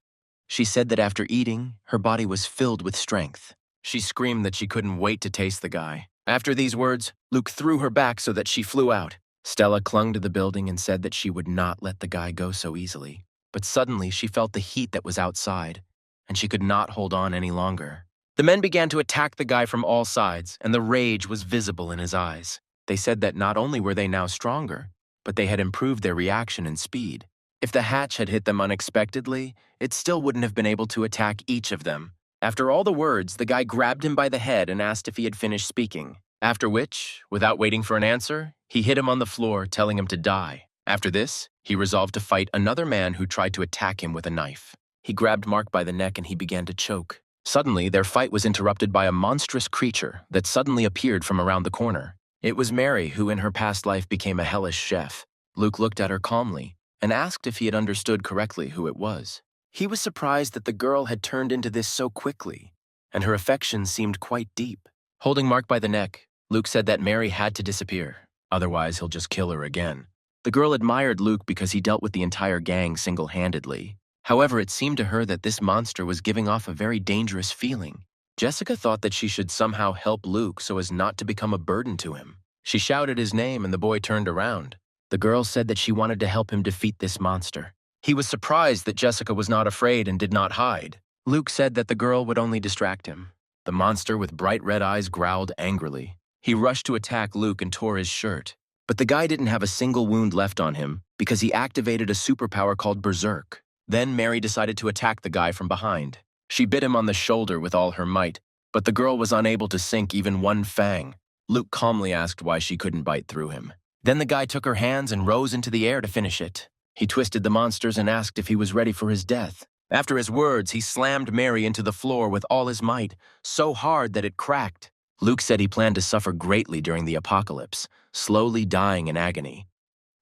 she said that after eating, her body was filled with strength. She screamed that she couldn't wait to taste the guy. After these words, Luke threw her back so that she flew out. Stella clung to the building and said that she would not let the guy go so easily. But suddenly, she felt the heat that was outside, and she could not hold on any longer. The men began to attack the guy from all sides, and the rage was visible in his eyes. They said that not only were they now stronger, but they had improved their reaction and speed. If the hatch had hit them unexpectedly, it still wouldn't have been able to attack each of them. After all the words, the guy grabbed him by the head and asked if he had finished speaking. After which, without waiting for an answer, he hit him on the floor, telling him to die. After this, he resolved to fight another man who tried to attack him with a knife. He grabbed Mark by the neck and he began to choke. Suddenly, their fight was interrupted by a monstrous creature that suddenly appeared from around the corner. It was Mary, who in her past life became a hellish chef. Luke looked at her calmly and asked if he had understood correctly who it was. He was surprised that the girl had turned into this so quickly, and her affection seemed quite deep. Holding Mark by the neck, Luke said that Mary had to disappear, otherwise he'll just kill her again. The girl admired Luke because he dealt with the entire gang single-handedly. However, it seemed to her that this monster was giving off a very dangerous feeling. Jessica thought that she should somehow help Luke so as not to become a burden to him. She shouted his name and the boy turned around. The girl said that she wanted to help him defeat this monster. He was surprised that Jessica was not afraid and did not hide. Luke said that the girl would only distract him. The monster with bright red eyes growled angrily. He rushed to attack Luke and tore his shirt, But the guy didn't have a single wound left on him because he activated a superpower called Berserk. Then Mary decided to attack the guy from behind. She bit him on the shoulder with all her might, but the girl was unable to sink even one fang. Luke calmly asked why she couldn't bite through him. Then the guy took her hands and rose into the air to finish it. He twisted the monsters and asked if he was ready for his death. After his words, he slammed Mary into the floor with all his might, so hard that it cracked. Luke said he planned to suffer greatly during the apocalypse, slowly dying in agony.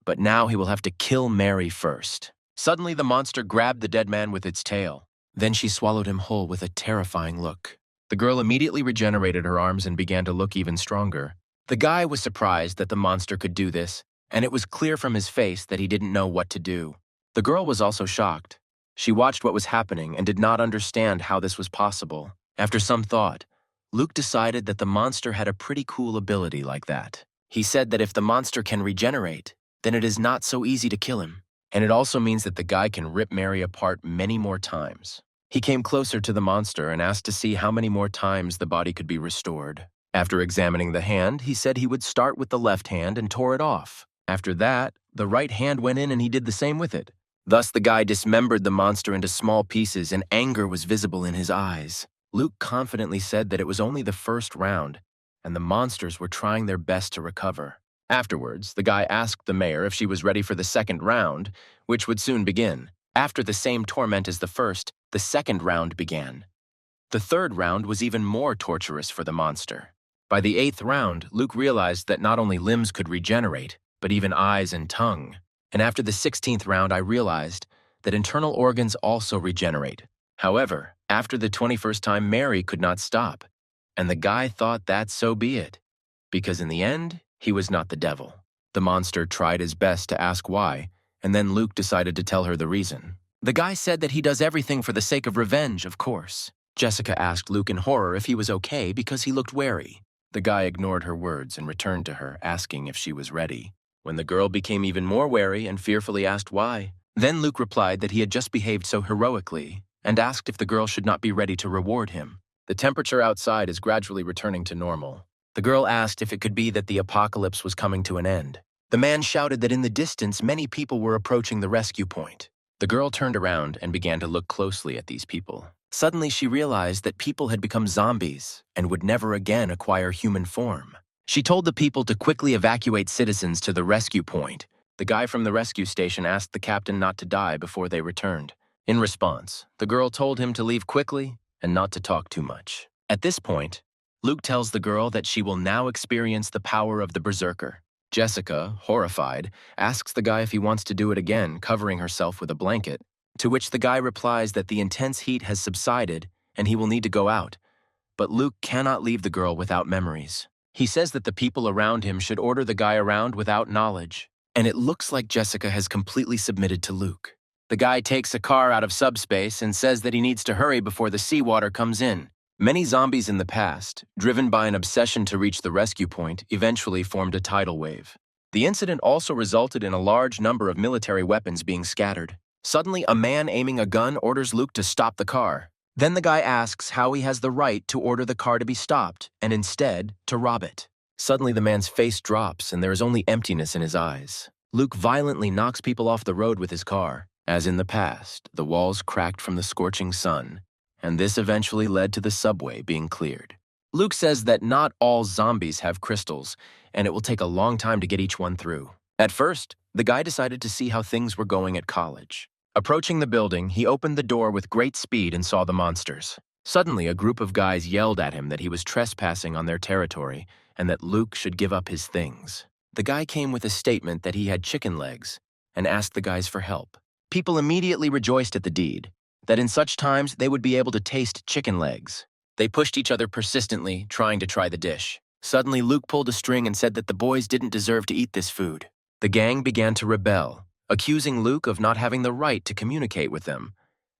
But now he will have to kill Mary first. Suddenly, the monster grabbed the dead man with its tail. Then she swallowed him whole with a terrifying look. The girl immediately regenerated her arms and began to look even stronger. The guy was surprised that the monster could do this, and it was clear from his face that he didn't know what to do. The girl was also shocked. She watched what was happening and did not understand how this was possible. After some thought, Luke decided that the monster had a pretty cool ability like that. He said that if the monster can regenerate, then it is not so easy to kill him. And it also means that the guy can rip Mary apart many more times. He came closer to the monster and asked to see how many more times the body could be restored. After examining the hand, he said he would start with the left hand and tore it off. After that, the right hand went in and he did the same with it. Thus, the guy dismembered the monster into small pieces and anger was visible in his eyes. Luke confidently said that it was only the first round, and the monsters were trying their best to recover. Afterwards, the guy asked the mayor if she was ready for the second round, which would soon begin. After the same torment as the first, the second round began. The third round was even more torturous for the monster. By the 8th round, Luke realized that not only limbs could regenerate, but even eyes and tongue. And after the 16th round, I realized that internal organs also regenerate. However, after the 21st time, Mary could not stop. And the guy thought that so be it. Because in the end, he was not the devil. The monster tried his best to ask why, and then Luke decided to tell her the reason. The guy said that he does everything for the sake of revenge, of course. Jessica asked Luke in horror if he was okay because he looked wary. The guy ignored her words and returned to her, asking if she was ready. When the girl became even more wary and fearfully asked why, then Luke replied that he had just behaved so heroically and asked if the girl should not be ready to reward him. The temperature outside is gradually returning to normal. The girl asked if it could be that the apocalypse was coming to an end. The man shouted that in the distance many people were approaching the rescue point. The girl turned around and began to look closely at these people. Suddenly she realized that people had become zombies and would never again acquire human form. She told the people to quickly evacuate citizens to the rescue point. The guy from the rescue station asked the captain not to die before they returned. In response, the girl told him to leave quickly and not to talk too much. At this point, Luke tells the girl that she will now experience the power of the berserker. Jessica, horrified, asks the guy if he wants to do it again, covering herself with a blanket, to which the guy replies that the intense heat has subsided and he will need to go out. But Luke cannot leave the girl without memories. He says that the people around him should order the guy around without knowledge, and it looks like Jessica has completely submitted to Luke. The guy takes a car out of subspace and says that he needs to hurry before the seawater comes in. Many zombies in the past, driven by an obsession to reach the rescue point, eventually formed a tidal wave. The incident also resulted in a large number of military weapons being scattered. Suddenly, a man aiming a gun orders Luke to stop the car. Then the guy asks how he has the right to order the car to be stopped, and instead, to rob it. Suddenly, the man's face drops, and there is only emptiness in his eyes. Luke violently knocks people off the road with his car. As in the past, the walls cracked from the scorching sun, and this eventually led to the subway being cleared. Luke says that not all zombies have crystals, and it will take a long time to get each one through. At first, the guy decided to see how things were going at college. Approaching the building, he opened the door with great speed and saw the monsters. Suddenly, a group of guys yelled at him that he was trespassing on their territory and that Luke should give up his things. The guy came with a statement that he had chicken legs and asked the guys for help. People immediately rejoiced at the deed, that in such times they would be able to taste chicken legs. They pushed each other persistently, trying to try the dish. Suddenly, Luke pulled a string and said that the boys didn't deserve to eat this food. The gang began to rebel, accusing Luke of not having the right to communicate with them,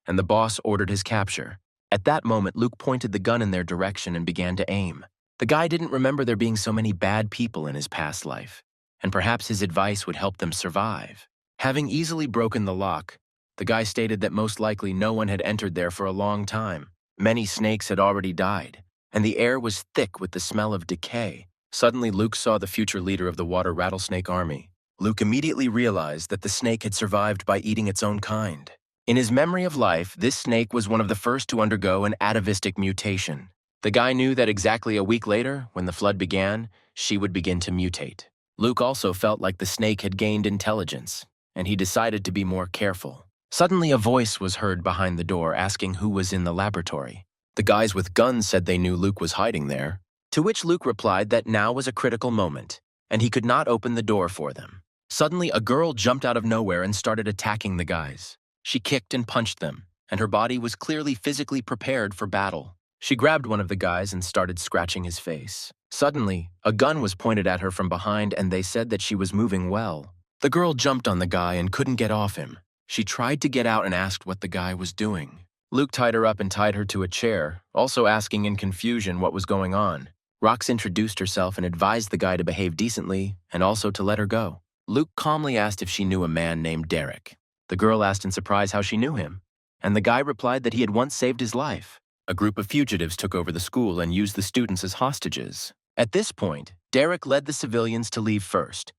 and the boss ordered his capture. At that moment, Luke pointed the gun in their direction and began to aim. The guy didn't remember there being so many bad people in his past life, and perhaps his advice would help them survive. Having easily broken the lock, the guy stated that most likely no one had entered there for a long time. Many snakes had already died, and the air was thick with the smell of decay. Suddenly, Luke saw the future leader of the water rattlesnake army. Luke immediately realized that the snake had survived by eating its own kind. In his memory of life, this snake was one of the first to undergo an atavistic mutation. The guy knew that exactly a week later, when the flood began, she would begin to mutate. Luke also felt like the snake had gained intelligence, and he decided to be more careful. Suddenly, a voice was heard behind the door asking who was in the laboratory. The guys with guns said they knew Luke was hiding there, to which Luke replied that now was a critical moment, and he could not open the door for them. Suddenly, a girl jumped out of nowhere and started attacking the guys. She kicked and punched them, and her body was clearly physically prepared for battle. She grabbed one of the guys and started scratching his face. Suddenly, a gun was pointed at her from behind and they said that she was moving well. The girl jumped on the guy and couldn't get off him. She tried to get out and asked what the guy was doing. Luke tied her up and tied her to a chair, also asking in confusion what was going on. Rox introduced herself and advised the guy to behave decently and also to let her go. Luke calmly asked if she knew a man named Derek. The girl asked in surprise how she knew him, and the guy replied that he had once saved his life. A group of fugitives took over the school and used the students as hostages. At this point, Derek led the civilians to leave first,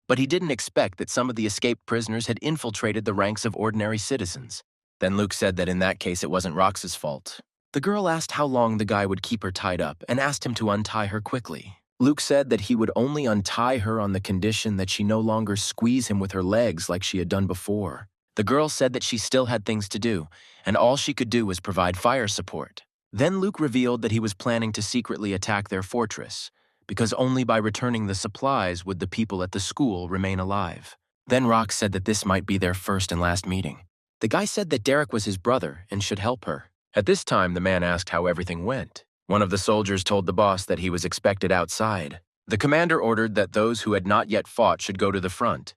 but he didn't expect that some of the escaped prisoners had infiltrated the ranks of ordinary citizens. Then Luke said that in that case it wasn't Rox's fault. The girl asked how long the guy would keep her tied up and asked him to untie her quickly. Luke said that he would only untie her on the condition that she no longer squeeze him with her legs like she had done before. The girl said that she still had things to do, and all she could do was provide fire support. Then Luke revealed that he was planning to secretly attack their fortress, because only by returning the supplies would the people at the school remain alive. Then Rox said that this might be their first and last meeting. The guy said that Derek was his brother and should help her. At this time, the man asked how everything went. One of the soldiers told the boss that he was expected outside. The commander ordered that those who had not yet fought should go to the front,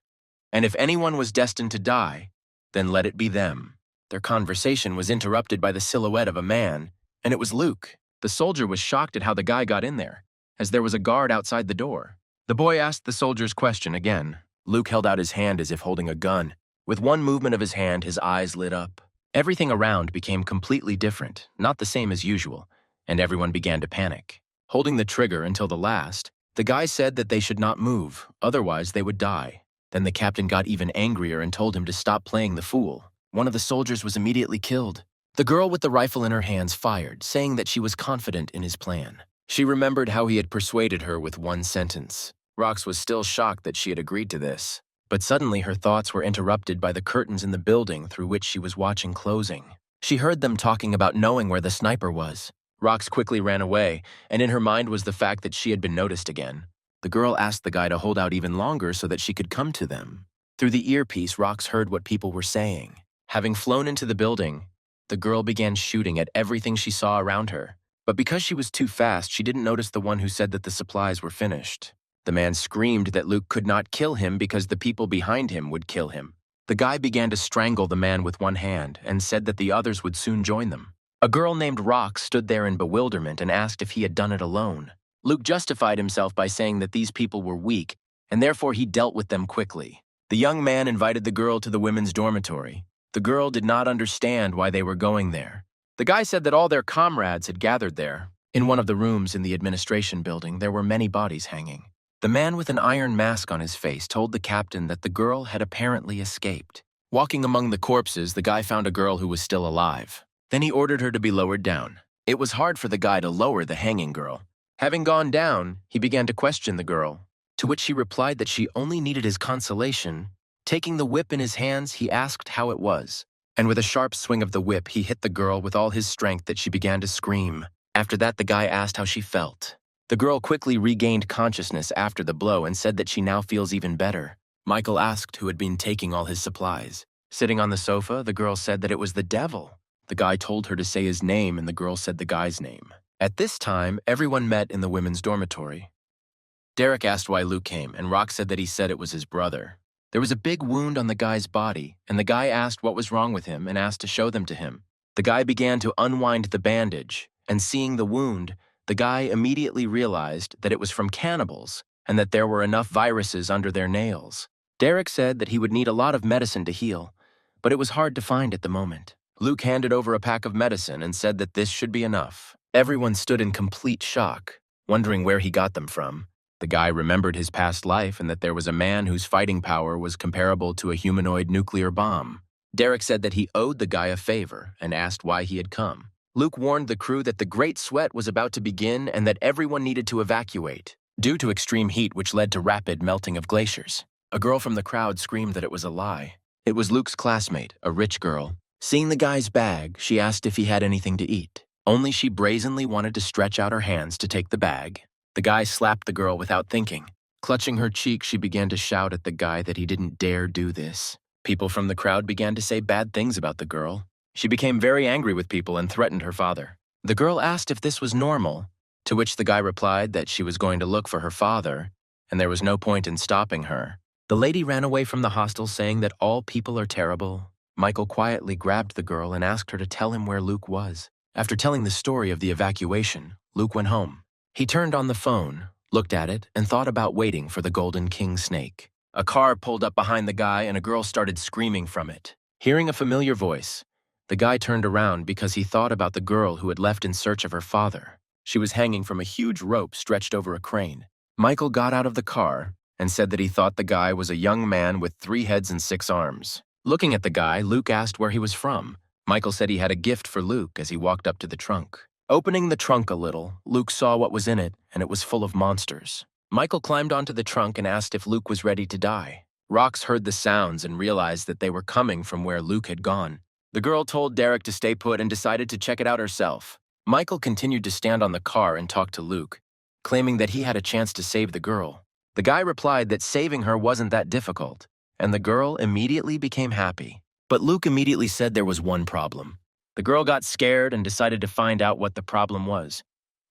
and if anyone was destined to die, then let it be them. Their conversation was interrupted by the silhouette of a man, and it was Luke. The soldier was shocked at how the guy got in there, as there was a guard outside the door. The boy asked the soldier's question again. Luke held out his hand as if holding a gun. With one movement of his hand, his eyes lit up. Everything around became completely different, not the same as usual, and everyone began to panic. Holding the trigger until the last, the guy said that they should not move, otherwise they would die. Then the captain got even angrier and told him to stop playing the fool. One of the soldiers was immediately killed. The girl with the rifle in her hands fired, saying that she was confident in his plan. She remembered how he had persuaded her with one sentence. Rox was still shocked that she had agreed to this, but suddenly her thoughts were interrupted by the curtains in the building through which she was watching closing. She heard them talking about knowing where the sniper was. Rox quickly ran away, and in her mind was the fact that she had been noticed again. The girl asked the guy to hold out even longer so that she could come to them. Through the earpiece, Rox heard what people were saying. Having flown into the building, the girl began shooting at everything she saw around her. But because she was too fast, she didn't notice the one who said that the supplies were finished. The man screamed that Luke could not kill him because the people behind him would kill him. The guy began to strangle the man with one hand and said that the others would soon join them. A girl named Rox stood there in bewilderment and asked if he had done it alone. Luke justified himself by saying that these people were weak, and therefore he dealt with them quickly. The young man invited the girl to the women's dormitory. The girl did not understand why they were going there. The guy said that all their comrades had gathered there. In one of the rooms in the administration building, there were many bodies hanging. The man with an iron mask on his face told the captain that the girl had apparently escaped. Walking among the corpses, the guy found a girl who was still alive. Then he ordered her to be lowered down. It was hard for the guy to lower the hanging girl. Having gone down, he began to question the girl, to which she replied that she only needed his consolation. Taking the whip in his hands, he asked how it was, and with a sharp swing of the whip, he hit the girl with all his strength that she began to scream. After that, the guy asked how she felt. The girl quickly regained consciousness after the blow and said that she now feels even better. Michael asked who had been taking all his supplies. Sitting on the sofa, the girl said that it was the devil. The guy told her to say his name, and the girl said the guy's name. At this time, everyone met in the women's dormitory. Derek asked why Luke came, and Rox said that he said it was his brother. There was a big wound on the guy's body, and the guy asked what was wrong with him and asked to show them to him. The guy began to unwind the bandage, and seeing the wound, the guy immediately realized that it was from cannibals and that there were enough viruses under their nails. Derek said that he would need a lot of medicine to heal, but it was hard to find at the moment. Luke handed over a pack of medicine and said that this should be enough. Everyone stood in complete shock, wondering where he got them from. The guy remembered his past life and that there was a man whose fighting power was comparable to a humanoid nuclear bomb. Derek said that he owed the guy a favor and asked why he had come. Luke warned the crew that the Great Sweat was about to begin and that everyone needed to evacuate, due to extreme heat which led to rapid melting of glaciers. A girl from the crowd screamed that it was a lie. It was Luke's classmate, a rich girl. Seeing the guy's bag, she asked if he had anything to eat. Only she brazenly wanted to stretch out her hands to take the bag. The guy slapped the girl without thinking. Clutching her cheek, she began to shout at the guy that he didn't dare do this. People from the crowd began to say bad things about the girl. She became very angry with people and threatened her father. The girl asked if this was normal, to which the guy replied that she was going to look for her father, and there was no point in stopping her. The lady ran away from the hostel saying that all people are terrible. Michael quietly grabbed the girl and asked her to tell him where Luke was. After telling the story of the evacuation, Luke went home. He turned on the phone, looked at it, and thought about waiting for the Golden King snake. A car pulled up behind the guy and a girl started screaming from it. Hearing a familiar voice, the guy turned around because he thought about the girl who had left in search of her father. She was hanging from a huge rope stretched over a crane. Michael got out of the car and said that he thought the guy was a young man with 3 heads and 6 arms. Looking at the guy, Luke asked where he was from. Michael said he had a gift for Luke as he walked up to the trunk. Opening the trunk a little, Luke saw what was in it, and it was full of monsters. Michael climbed onto the trunk and asked if Luke was ready to die. Rox heard the sounds and realized that they were coming from where Luke had gone. The girl told Derek to stay put and decided to check it out herself. Michael continued to stand on the car and talk to Luke, claiming that he had a chance to save the girl. The guy replied that saving her wasn't that difficult, and the girl immediately became happy. But Luke immediately said there was one problem. The girl got scared and decided to find out what the problem was.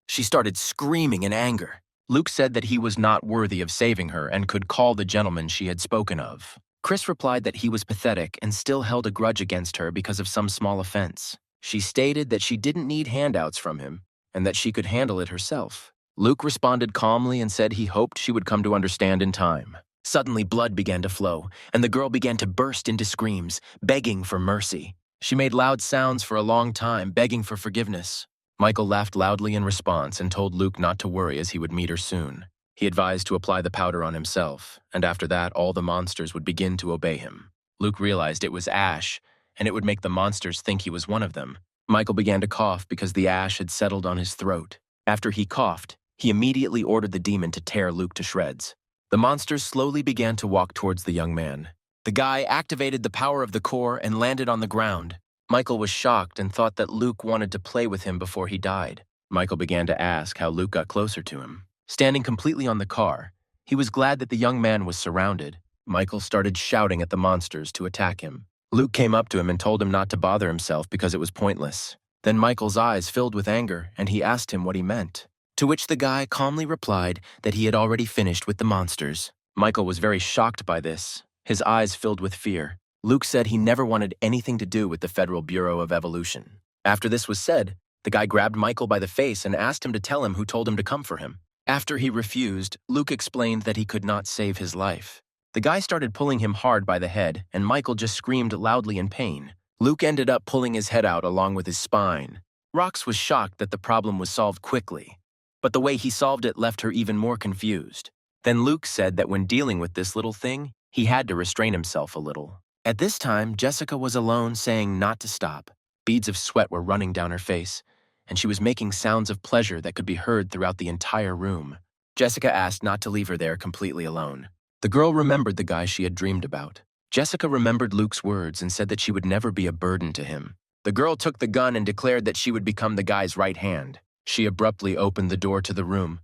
She started screaming in anger. Luke said that he was not worthy of saving her and could call the gentleman she had spoken of. Chris replied that he was pathetic and still held a grudge against her because of some small offense. She stated that she didn't need handouts from him and that she could handle it herself. Luke responded calmly and said he hoped she would come to understand in time. Suddenly, blood began to flow, and the girl began to burst into screams, begging for mercy. She made loud sounds for a long time, begging for forgiveness. Michael laughed loudly in response and told Luke not to worry as he would meet her soon. He advised to apply the powder on himself, and after that, all the monsters would begin to obey him. Luke realized it was ash, and it would make the monsters think he was one of them. Michael began to cough because the ash had settled on his throat. After he coughed, he immediately ordered the demon to tear Luke to shreds. The monsters slowly began to walk towards the young man. The guy activated the power of the core and landed on the ground. Michael was shocked and thought that Luke wanted to play with him before he died. Michael began to ask how Luke got closer to him. Standing completely on the car, he was glad that the young man was surrounded. Michael started shouting at the monsters to attack him. Luke came up to him and told him not to bother himself because it was pointless. Then Michael's eyes filled with anger, and he asked him what he meant. To which the guy calmly replied that he had already finished with the monsters. Michael was very shocked by this, his eyes filled with fear. Luke said he never wanted anything to do with the Federal Bureau of Evolution. After this was said, the guy grabbed Michael by the face and asked him to tell him who told him to come for him. After he refused, Luke explained that he could not save his life. The guy started pulling him hard by the head, and Michael just screamed loudly in pain. Luke ended up pulling his head out along with his spine. Rox was shocked that the problem was solved quickly, but the way he solved it left her even more confused. Then Luke said that when dealing with this little thing, he had to restrain himself a little. At this time, Jessica was alone saying not to stop. Beads of sweat were running down her face, and she was making sounds of pleasure that could be heard throughout the entire room. Jessica asked not to leave her there completely alone. The girl remembered the guy she had dreamed about. Jessica remembered Luke's words and said that she would never be a burden to him. The girl took the gun and declared that she would become the guy's right hand. She abruptly opened the door to the room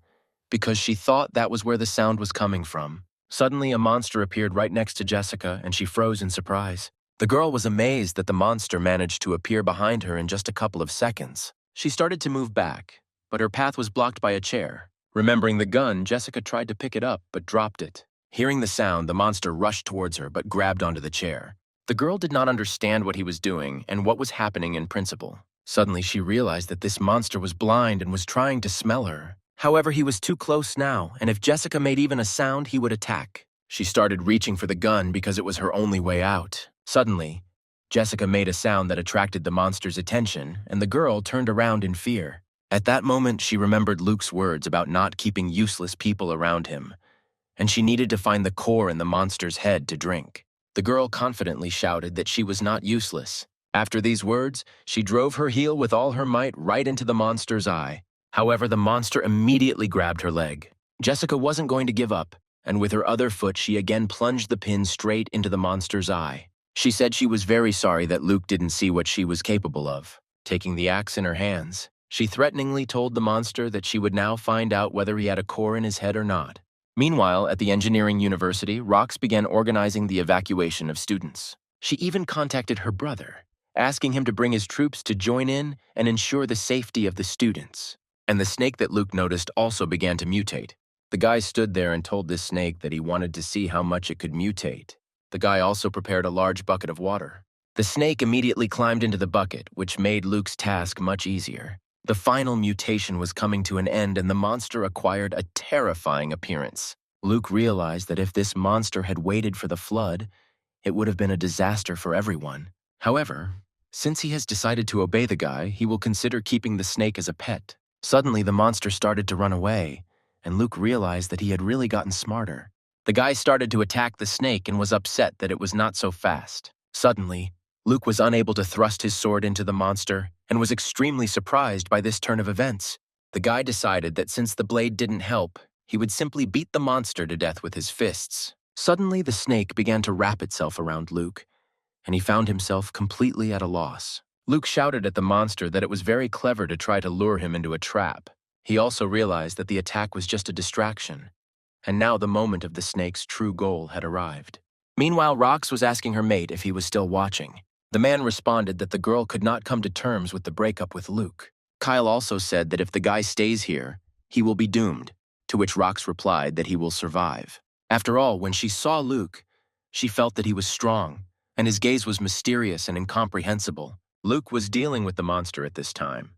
because she thought that was where the sound was coming from. Suddenly, a monster appeared right next to Jessica, and she froze in surprise. The girl was amazed that the monster managed to appear behind her in just a couple of seconds. She started to move back, but her path was blocked by a chair. Remembering the gun, Jessica tried to pick it up, but dropped it. Hearing the sound, the monster rushed towards her, but grabbed onto the chair. The girl did not understand what he was doing and what was happening in principle. Suddenly, she realized that this monster was blind and was trying to smell her. However, he was too close now, and if Jessica made even a sound, he would attack. She started reaching for the gun because it was her only way out. Suddenly, Jessica made a sound that attracted the monster's attention, and the girl turned around in fear. At that moment, she remembered Luke's words about not keeping useless people around him, and she needed to find the core in the monster's head to drink. The girl confidently shouted that she was not useless. After these words, she drove her heel with all her might right into the monster's eye. However, the monster immediately grabbed her leg. Jessica wasn't going to give up, and with her other foot, she again plunged the pin straight into the monster's eye. She said she was very sorry that Luke didn't see what she was capable of. Taking the axe in her hands, she threateningly told the monster that she would now find out whether he had a core in his head or not. Meanwhile, at the engineering university, Rox began organizing the evacuation of students. She even contacted her brother, asking him to bring his troops to join in and ensure the safety of the students. And the snake that Luke noticed also began to mutate. The guy stood there and told this snake that he wanted to see how much it could mutate. The guy also prepared a large bucket of water. The snake immediately climbed into the bucket, which made Luke's task much easier. The final mutation was coming to an end, and the monster acquired a terrifying appearance. Luke realized that if this monster had waited for the flood, it would have been a disaster for everyone. However, since he has decided to obey the guy, he will consider keeping the snake as a pet. Suddenly, the monster started to run away, and Luke realized that he had really gotten smarter. The guy started to attack the snake and was upset that it was not so fast. Suddenly, Luke was unable to thrust his sword into the monster and was extremely surprised by this turn of events. The guy decided that since the blade didn't help, he would simply beat the monster to death with his fists. Suddenly, the snake began to wrap itself around Luke, and he found himself completely at a loss. Luke shouted at the monster that it was very clever to try to lure him into a trap. He also realized that the attack was just a distraction, and now the moment of the snake's true goal had arrived. Meanwhile, Rox was asking her mate if he was still watching. The man responded that the girl could not come to terms with the breakup with Luke. Kyle also said that if the guy stays here, he will be doomed, to which Rox replied that he will survive. After all, when she saw Luke, she felt that he was strong, and his gaze was mysterious and incomprehensible. Luke was dealing with the monster at this time,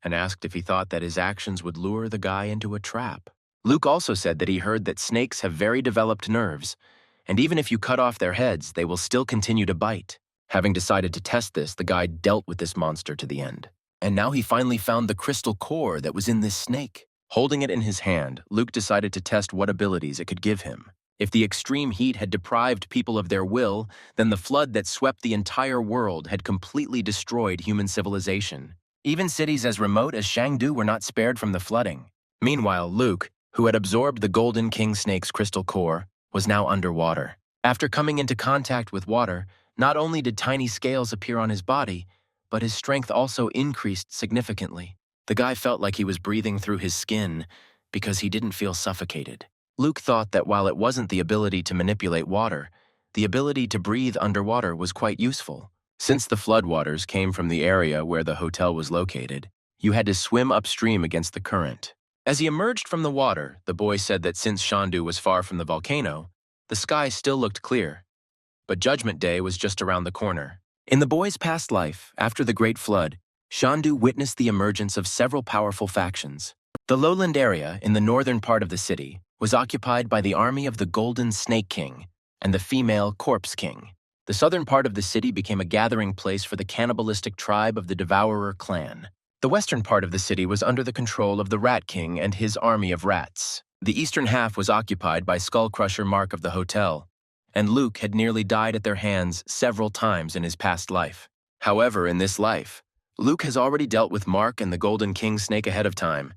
and asked if he thought that his actions would lure the guy into a trap. Luke also said that he heard that snakes have very developed nerves, and even if you cut off their heads, they will still continue to bite. Having decided to test this, the guy dealt with this monster to the end. And now he finally found the crystal core that was in this snake. Holding it in his hand, Luke decided to test what abilities it could give him. If the extreme heat had deprived people of their will, then the flood that swept the entire world had completely destroyed human civilization. Even cities as remote as Shangdu were not spared from the flooding. Meanwhile, Luke, who had absorbed the Golden King Snake's crystal core, was now underwater. After coming into contact with water, not only did tiny scales appear on his body, but his strength also increased significantly. The guy felt like he was breathing through his skin because he didn't feel suffocated. Luke thought that while it wasn't the ability to manipulate water, the ability to breathe underwater was quite useful. Since the floodwaters came from the area where the hotel was located, you had to swim upstream against the current. As he emerged from the water, the boy said that since Shandu was far from the volcano, the sky still looked clear. But Judgment Day was just around the corner. In the boy's past life, after the Great Flood, Shandu witnessed the emergence of several powerful factions. The lowland area in the northern part of the city was occupied by the army of the Golden Snake King and the female Corpse King. The southern part of the city became a gathering place for the cannibalistic tribe of the Devourer clan. The western part of the city was under the control of the Rat King and his army of rats. The eastern half was occupied by Skullcrusher Mark of the hotel, and Luke had nearly died at their hands several times in his past life. However, in this life, Luke has already dealt with Mark and the Golden King Snake ahead of time,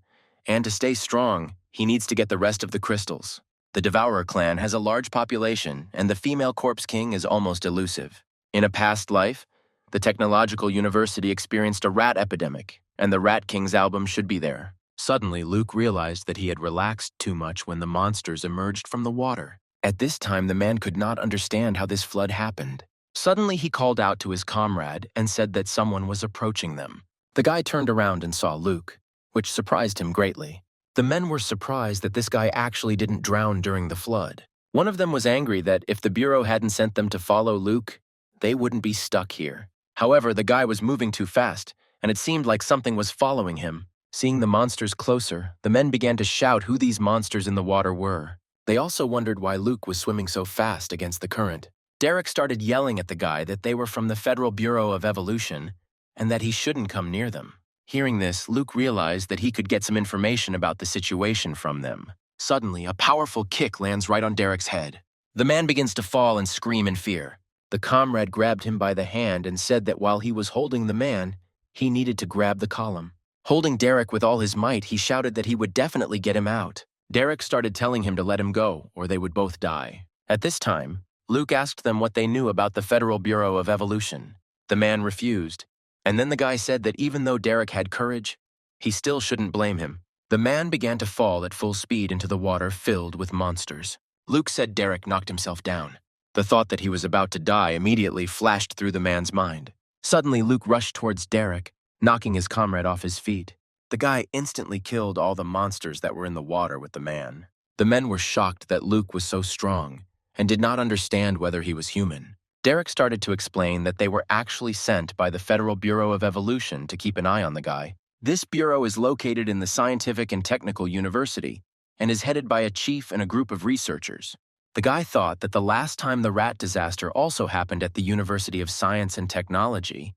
and to stay strong, he needs to get the rest of the crystals. The Devourer clan has a large population, and the female Corpse King is almost elusive. In a past life, the Technological University experienced a rat epidemic, and the Rat King's album should be there. Suddenly, Luke realized that he had relaxed too much when the monsters emerged from the water. At this time, the man could not understand how this flood happened. Suddenly, he called out to his comrade and said that someone was approaching them. The guy turned around and saw Luke, which surprised him greatly. The men were surprised that this guy actually didn't drown during the flood. One of them was angry that if the Bureau hadn't sent them to follow Luke, they wouldn't be stuck here. However, the guy was moving too fast, and it seemed like something was following him. Seeing the monsters closer, the men began to shout who these monsters in the water were. They also wondered why Luke was swimming so fast against the current. Derek started yelling at the guy that they were from the Federal Bureau of Evolution and that he shouldn't come near them. Hearing this, Luke realized that he could get some information about the situation from them. Suddenly, a powerful kick lands right on Derek's head. The man begins to fall and scream in fear. The comrade grabbed him by the hand and said that while he was holding the man, he needed to grab the column. Holding Derek with all his might, he shouted that he would definitely get him out. Derek started telling him to let him go, or they would both die. At this time, Luke asked them what they knew about the Federal Bureau of Evolution. The man refused, and then the guy said that even though Derek had courage, he still shouldn't blame him. The man began to fall at full speed into the water filled with monsters. Luke said Derek knocked himself down. The thought that he was about to die immediately flashed through the man's mind. Suddenly, Luke rushed towards Derek, knocking his comrade off his feet. The guy instantly killed all the monsters that were in the water with the man. The men were shocked that Luke was so strong and did not understand whether he was human. Derek started to explain that they were actually sent by the Federal Bureau of Evolution to keep an eye on the guy. This bureau is located in the Scientific and Technical University and is headed by a chief and a group of researchers. The guy thought that the last time the rat disaster also happened at the University of Science and Technology,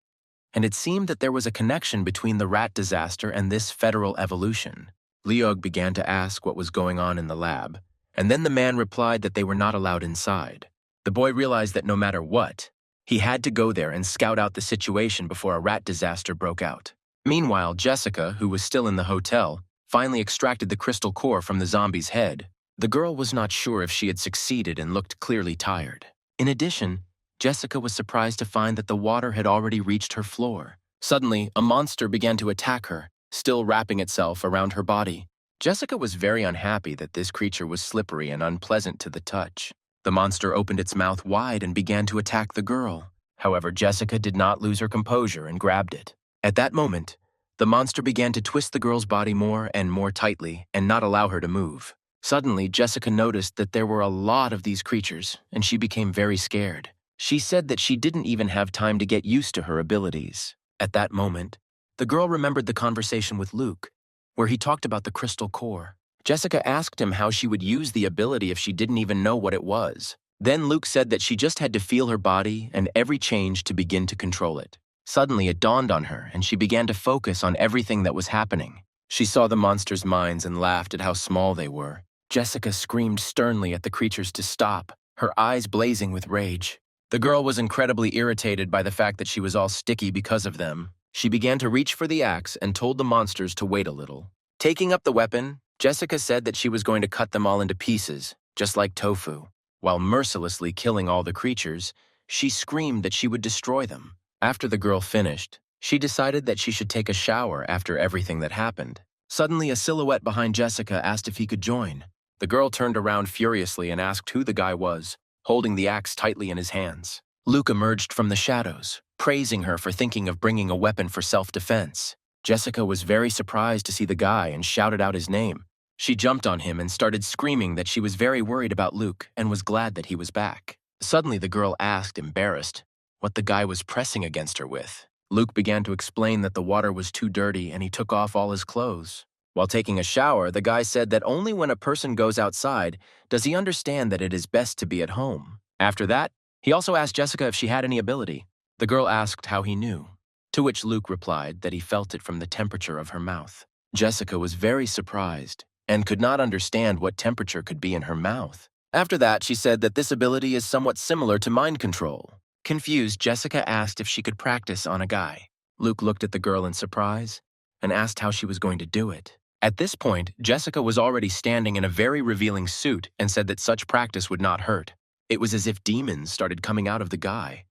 and it seemed that there was a connection between the rat disaster and this federal evolution. Leog began to ask what was going on in the lab, and then the man replied that they were not allowed inside. The boy realized that no matter what, he had to go there and scout out the situation before a rat disaster broke out. Meanwhile, Jessica, who was still in the hotel, finally extracted the crystal core from the zombie's head. The girl was not sure if she had succeeded and looked clearly tired. In addition, Jessica was surprised to find that the water had already reached her floor. Suddenly, a monster began to attack her, still wrapping itself around her body. Jessica was very unhappy that this creature was slippery and unpleasant to the touch. The monster opened its mouth wide and began to attack the girl. However, Jessica did not lose her composure and grabbed it. At that moment, the monster began to twist the girl's body more and more tightly and not allow her to move. Suddenly, Jessica noticed that there were a lot of these creatures, and she became very scared. She said that she didn't even have time to get used to her abilities. At that moment, the girl remembered the conversation with Luke, where he talked about the crystal core. Jessica asked him how she would use the ability if she didn't even know what it was. Then Luke said that she just had to feel her body and every change to begin to control it. Suddenly, it dawned on her, and she began to focus on everything that was happening. She saw the monsters' minds and laughed at how small they were. Jessica screamed sternly at the creatures to stop, her eyes blazing with rage. The girl was incredibly irritated by the fact that she was all sticky because of them. She began to reach for the axe and told the monsters to wait a little. Taking up the weapon, Jessica said that she was going to cut them all into pieces, just like tofu. While mercilessly killing all the creatures, she screamed that she would destroy them. After the girl finished, she decided that she should take a shower after everything that happened. Suddenly, a silhouette behind Jessica asked if he could join. The girl turned around furiously and asked who the guy was, holding the axe tightly in his hands. Luke emerged from the shadows, praising her for thinking of bringing a weapon for self-defense. Jessica was very surprised to see the guy and shouted out his name. She jumped on him and started screaming that she was very worried about Luke and was glad that he was back. Suddenly, the girl asked, embarrassed, what the guy was pressing against her with. Luke began to explain that the water was too dirty and he took off all his clothes. While taking a shower, the guy said that only when a person goes outside does he understand that it is best to be at home. After that, he also asked Jessica if she had any ability. The girl asked how he knew, to which Luke replied that he felt it from the temperature of her mouth. Jessica was very surprised and could not understand what temperature could be in her mouth. After that, she said that this ability is somewhat similar to mind control. Confused, Jessica asked if she could practice on a guy. Luke looked at the girl in surprise and asked how she was going to do it. At this point, Jessica was already standing in a very revealing suit and said that such practice would not hurt. It was as if demons started coming out of the guy,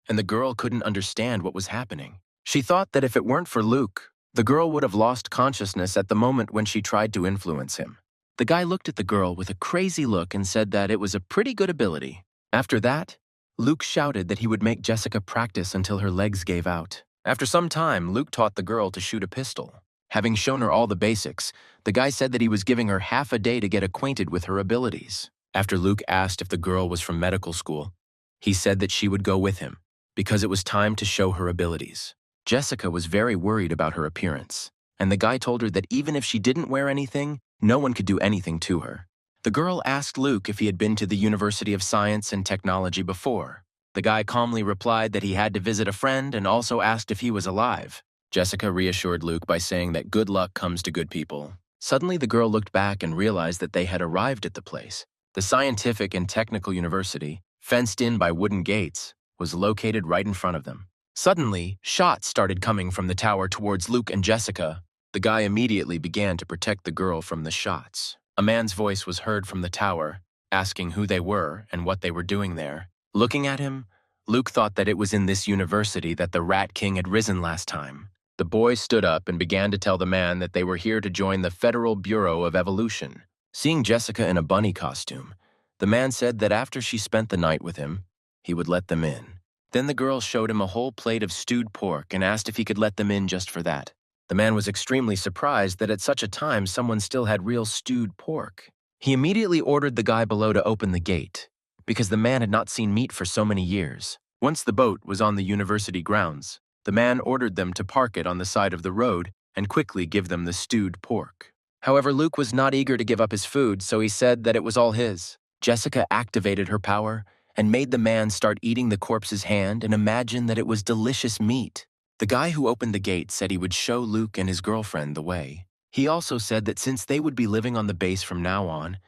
and the girl couldn't understand what was happening. She thought that if it weren't for Luke, the girl would have lost consciousness at the moment when she tried to influence him. The guy looked at the girl with a crazy look and said that it was a pretty good ability. After that, Luke shouted that he would make Jessica practice until her legs gave out. After some time, Luke taught the girl to shoot a pistol. Having shown her all the basics, the guy said that he was giving her half a day to get acquainted with her abilities. After Luke asked if the girl was from medical school, he said that she would go with him because it was time to show her abilities. Jessica was very worried about her appearance, and the guy told her that even if she didn't wear anything, no one could do anything to her. The girl asked Luke if he had been to the University of Science and Technology before. The guy calmly replied that he had to visit a friend and also asked if he was alive. Jessica reassured Luke by saying that good luck comes to good people. Suddenly, the girl looked back and realized that they had arrived at the place. The scientific and technical university, fenced in by wooden gates, was located right in front of them. Suddenly, shots started coming from the tower towards Luke and Jessica. The guy immediately began to protect the girl from the shots. A man's voice was heard from the tower, asking who they were and what they were doing there. Looking at him, Luke thought that it was in this university that the Rat King had risen last time. The boy stood up and began to tell the man that they were here to join the Federal Bureau of Evolution. Seeing Jessica in a bunny costume, the man said that after she spent the night with him, he would let them in. Then the girl showed him a whole plate of stewed pork and asked if he could let them in just for that. The man was extremely surprised that at such a time someone still had real stewed pork. He immediately ordered the guy below to open the gate, because the man had not seen meat for so many years. Once the boat was on the university grounds, the man ordered them to park it on the side of the road and quickly give them the stewed pork. However, Luke was not eager to give up his food, so he said that it was all his. Jessica activated her power and made the man start eating the corpse's hand and imagine that it was delicious meat. The guy who opened the gate said he would show Luke and his girlfriend the way. He also said that since they would be living on the base from now on,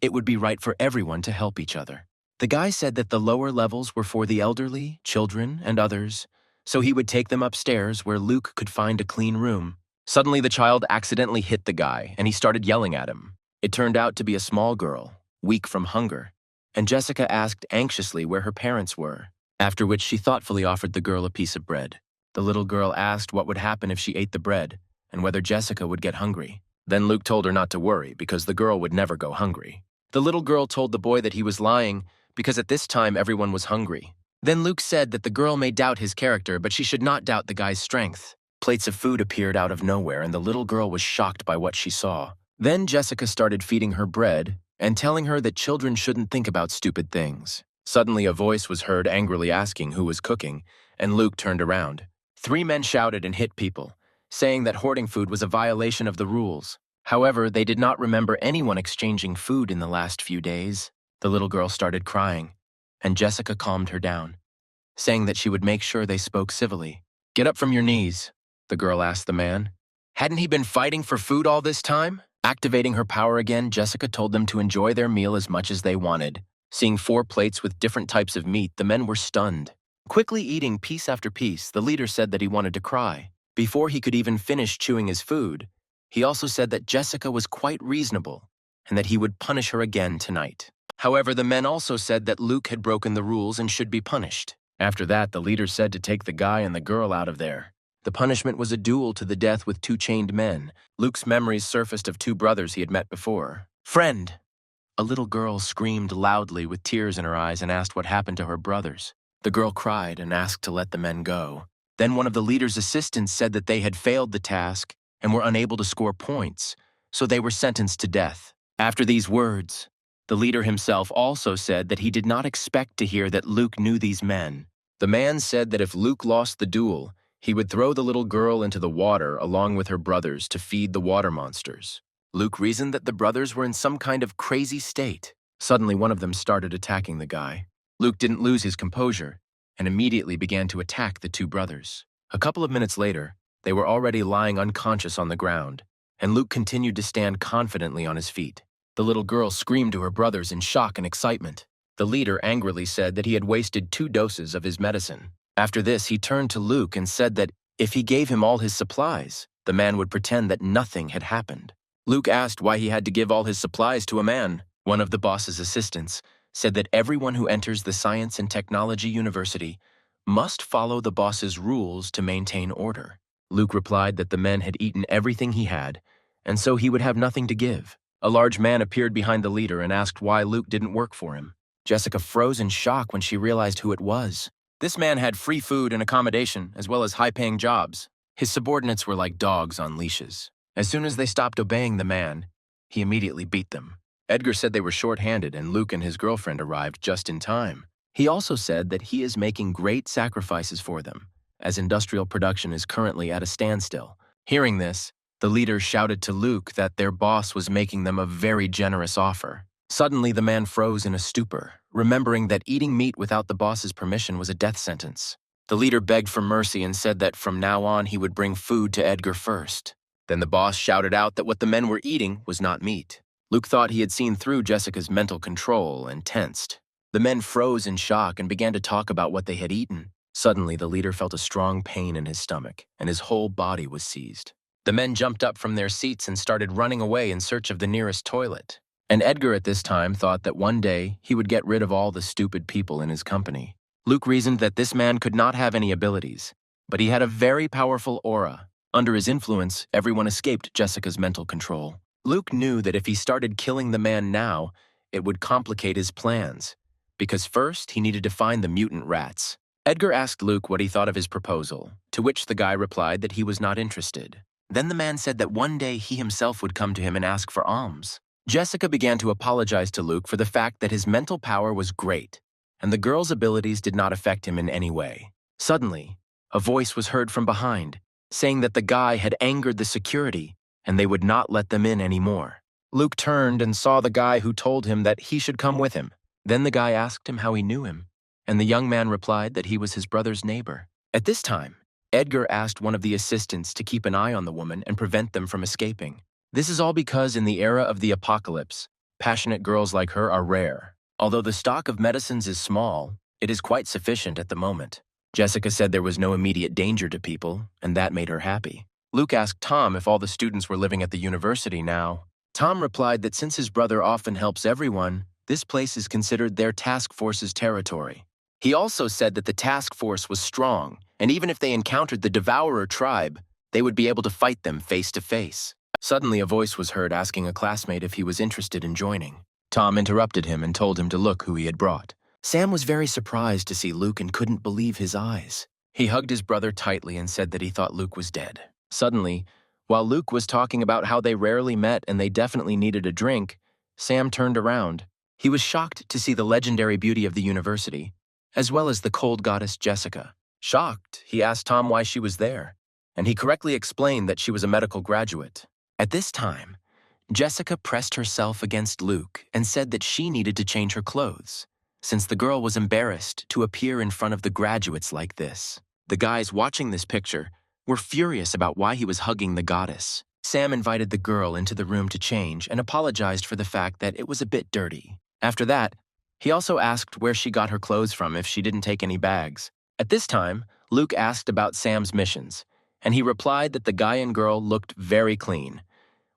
it would be right for everyone to help each other. The guy said that the lower levels were for the elderly, children, and others, so he would take them upstairs where Luke could find a clean room. Suddenly, the child accidentally hit the guy, and he started yelling at him. It turned out to be a small girl, weak from hunger, and Jessica asked anxiously where her parents were, after which she thoughtfully offered the girl a piece of bread. The little girl asked what would happen if she ate the bread, and whether Jessica would get hungry. Then Luke told her not to worry, because the girl would never go hungry. The little girl told the boy that he was lying, because at this time everyone was hungry. Then Luke said that the girl may doubt his character, but she should not doubt the guy's strength. Plates of food appeared out of nowhere, and the little girl was shocked by what she saw. Then Jessica started feeding her bread and telling her that children shouldn't think about stupid things. Suddenly, a voice was heard angrily asking who was cooking, and Luke turned around. 3 men shouted and hit people, saying that hoarding food was a violation of the rules. However, they did not remember anyone exchanging food in the last few days. The little girl started crying, and Jessica calmed her down, saying that she would make sure they spoke civilly. "Get up from your knees," the girl asked the man. Hadn't he been fighting for food all this time? Activating her power again, Jessica told them to enjoy their meal as much as they wanted. Seeing 4 plates with different types of meat, the men were stunned. Quickly eating piece after piece, the leader said that he wanted to cry. Before he could even finish chewing his food, he also said that Jessica was quite reasonable and that he would punish her again tonight. However, the men also said that Luke had broken the rules and should be punished. After that, the leader said to take the guy and the girl out of there. The punishment was a duel to the death with 2 chained men. Luke's memories surfaced of 2 brothers he had met before. "Friend!" A little girl screamed loudly with tears in her eyes and asked what happened to her brothers. The girl cried and asked to let the men go. Then one of the leader's assistants said that they had failed the task and were unable to score points, so they were sentenced to death. After these words, the leader himself also said that he did not expect to hear that Luke knew these men. The man said that if Luke lost the duel, he would throw the little girl into the water along with her brothers to feed the water monsters. Luke reasoned that the brothers were in some kind of crazy state. Suddenly, one of them started attacking the guy. Luke didn't lose his composure and immediately began to attack the 2 brothers. A couple of minutes later, they were already lying unconscious on the ground, and Luke continued to stand confidently on his feet. The little girl screamed to her brothers in shock and excitement. The leader angrily said that he had wasted 2 doses of his medicine. After this, he turned to Luke and said that if he gave him all his supplies, the man would pretend that nothing had happened. Luke asked why he had to give all his supplies to a man. One of the boss's assistants said that everyone who enters the Science and Technology University must follow the boss's rules to maintain order. Luke replied that the men had eaten everything he had, and so he would have nothing to give. A large man appeared behind the leader and asked why Luke didn't work for him. Jessica froze in shock when she realized who it was. This man had free food and accommodation, as well as high-paying jobs. His subordinates were like dogs on leashes. As soon as they stopped obeying the man, he immediately beat them. Edgar said they were short-handed, and Luke and his girlfriend arrived just in time. He also said that he is making great sacrifices for them, as industrial production is currently at a standstill. Hearing this, the leader shouted to Luke that their boss was making them a very generous offer. Suddenly, the man froze in a stupor, remembering that eating meat without the boss's permission was a death sentence. The leader begged for mercy and said that from now on he would bring food to Edgar first. Then the boss shouted out that what the men were eating was not meat. Luke thought he had seen through Jessica's mental control and tensed. The men froze in shock and began to talk about what they had eaten. Suddenly, the leader felt a strong pain in his stomach, and his whole body was seized. The men jumped up from their seats and started running away in search of the nearest toilet. And Edgar at this time thought that one day he would get rid of all the stupid people in his company. Luke reasoned that this man could not have any abilities, but he had a very powerful aura. Under his influence, everyone escaped Jessica's mental control. Luke knew that if he started killing the man now, it would complicate his plans, because first he needed to find the mutant rats. Edgar asked Luke what he thought of his proposal, to which the guy replied that he was not interested. Then the man said that one day he himself would come to him and ask for alms. Jessica began to apologize to Luke for the fact that his mental power was great, and the girl's abilities did not affect him in any way. Suddenly, a voice was heard from behind, saying that the guy had angered the security, and they would not let them in anymore. Luke turned and saw the guy who told him that he should come with him. Then the guy asked him how he knew him, and the young man replied that he was his brother's neighbor. At this time, Edgar asked one of the assistants to keep an eye on the woman and prevent them from escaping. This is all because in the era of the apocalypse, passionate girls like her are rare. Although the stock of medicines is small, it is quite sufficient at the moment. Jessica said there was no immediate danger to people, and that made her happy. Luke asked Tom if all the students were living at the university now. Tom replied that since his brother often helps everyone, this place is considered their task force's territory. He also said that the task force was strong, and even if they encountered the Devourer tribe, they would be able to fight them face to face. Suddenly, a voice was heard asking a classmate if he was interested in joining. Tom interrupted him and told him to look who he had brought. Sam was very surprised to see Luke and couldn't believe his eyes. He hugged his brother tightly and said that he thought Luke was dead. Suddenly, while Luke was talking about how they rarely met and they definitely needed a drink, Sam turned around. He was shocked to see the legendary beauty of the university, as well as the cold goddess Jessica. Shocked, he asked Tom why she was there, and he correctly explained that she was a medical graduate. At this time, Jessica pressed herself against Luke and said that she needed to change her clothes, since the girl was embarrassed to appear in front of the graduates like this. The guys watching this picture were furious about why he was hugging the goddess. Sam invited the girl into the room to change and apologized for the fact that it was a bit dirty. After that, he also asked where she got her clothes from if she didn't take any bags. At this time, Luke asked about Sam's missions, and he replied that the guy and girl looked very clean,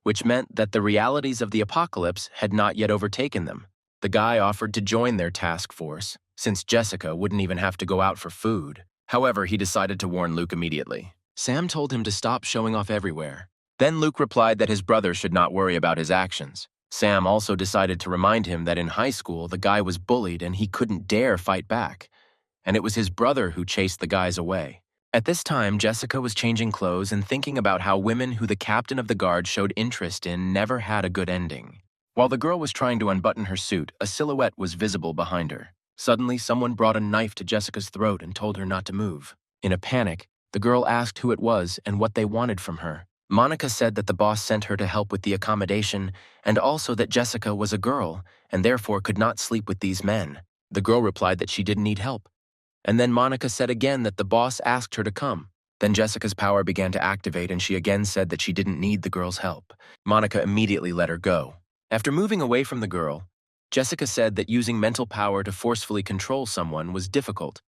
which meant that the realities of the apocalypse had not yet overtaken them. The guy offered to join their task force, since Jessica wouldn't even have to go out for food. However, he decided to warn Luke immediately. Sam told him to stop showing off everywhere. Then Luke replied that his brother should not worry about his actions. Sam also decided to remind him that in high school the guy was bullied and he couldn't dare fight back, and it was his brother who chased the guys away. At this time, Jessica was changing clothes and thinking about how women who the captain of the guard showed interest in never had a good ending. While the girl was trying to unbutton her suit, a silhouette was visible behind her. Suddenly, someone brought a knife to Jessica's throat and told her not to move. In a panic, the girl asked who it was and what they wanted from her. Monica said that the boss sent her to help with the accommodation and also that Jessica was a girl and therefore could not sleep with these men. The girl replied that she didn't need help. And then Monica said again that the boss asked her to come. Then Jessica's power began to activate and she again said that she didn't need the girl's help. Monica immediately let her go. After moving away from the girl, Jessica said that using mental power to forcefully control someone was difficult,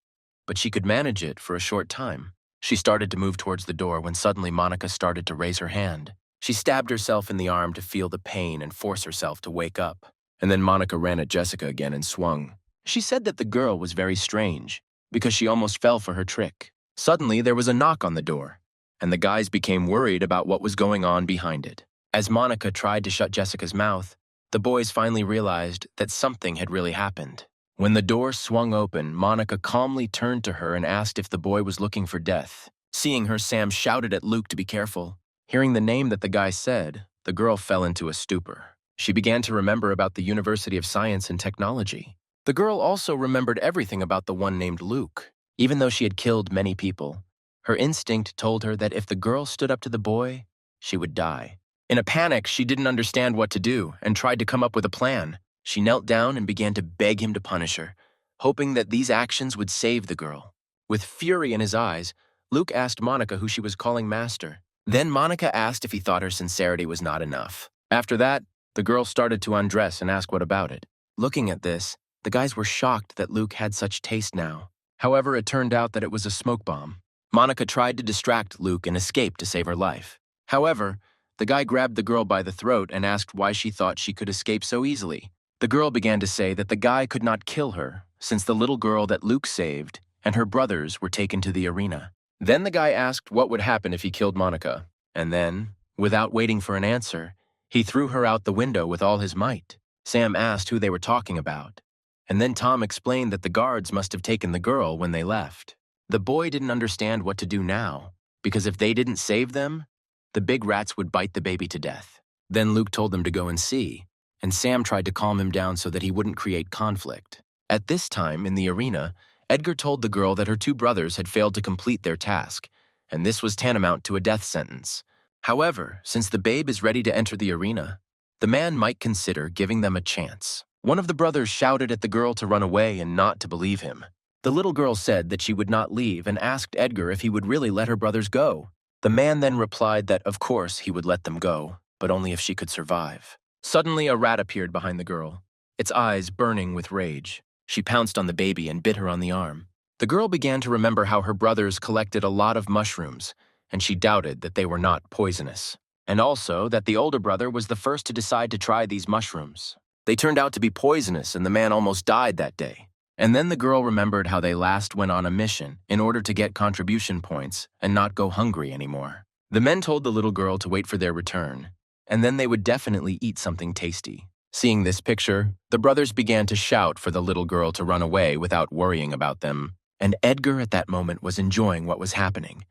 but she could manage it for a short time. She started to move towards the door when suddenly Monica started to raise her hand. She stabbed herself in the arm to feel the pain and force herself to wake up. And then Monica ran at Jessica again and swung. She said that the girl was very strange, because she almost fell for her trick. Suddenly, there was a knock on the door, and the guys became worried about what was going on behind it. As Monica tried to shut Jessica's mouth, the boys finally realized that something had really happened. When the door swung open, Monica calmly turned to her and asked if the boy was looking for death. Seeing her, Sam shouted at Luke to be careful. Hearing the name that the guy said, the girl fell into a stupor. She began to remember about the University of Science and Technology. The girl also remembered everything about the one named Luke. Even though she had killed many people, her instinct told her that if the girl stood up to the boy, she would die. In a panic, she didn't understand what to do and tried to come up with a plan. She knelt down and began to beg him to punish her, hoping that these actions would save the girl. With fury in his eyes, Luke asked Monica who she was calling master. Then Monica asked if he thought her sincerity was not enough. After that, the girl started to undress and ask what about it. Looking at this, the guys were shocked that Luke had such taste now. However, it turned out that it was a smoke bomb. Monica tried to distract Luke and escape to save her life. However, the guy grabbed the girl by the throat and asked why she thought she could escape so easily. The girl began to say that the guy could not kill her, since the little girl that Luke saved and her brothers were taken to the arena. Then the guy asked what would happen if he killed Monica, and then, without waiting for an answer, he threw her out the window with all his might. Sam asked who they were talking about, and then Tom explained that the guards must have taken the girl when they left. The boy didn't understand what to do now, because if they didn't save them, the big rats would bite the baby to death. Then Luke told them to go and see, and Sam tried to calm him down so that he wouldn't create conflict. At this time, in the arena, Edgar told the girl that her two brothers had failed to complete their task, and this was tantamount to a death sentence. However, since the babe is ready to enter the arena, the man might consider giving them a chance. One of the brothers shouted at the girl to run away and not to believe him. The little girl said that she would not leave and asked Edgar if he would really let her brothers go. The man then replied that of course he would let them go, but only if she could survive. Suddenly a rat appeared behind the girl, its eyes burning with rage. She pounced on the baby and bit her on the arm. The girl began to remember how her brothers collected a lot of mushrooms, and she doubted that they were not poisonous. And also that the older brother was the first to decide to try these mushrooms. They turned out to be poisonous and the man almost died that day. And then the girl remembered how they last went on a mission in order to get contribution points and not go hungry anymore. The men told the little girl to wait for their return, and then they would definitely eat something tasty. Seeing this picture, the brothers began to shout for the little girl to run away without worrying about them, and Edgar at that moment was enjoying what was happening,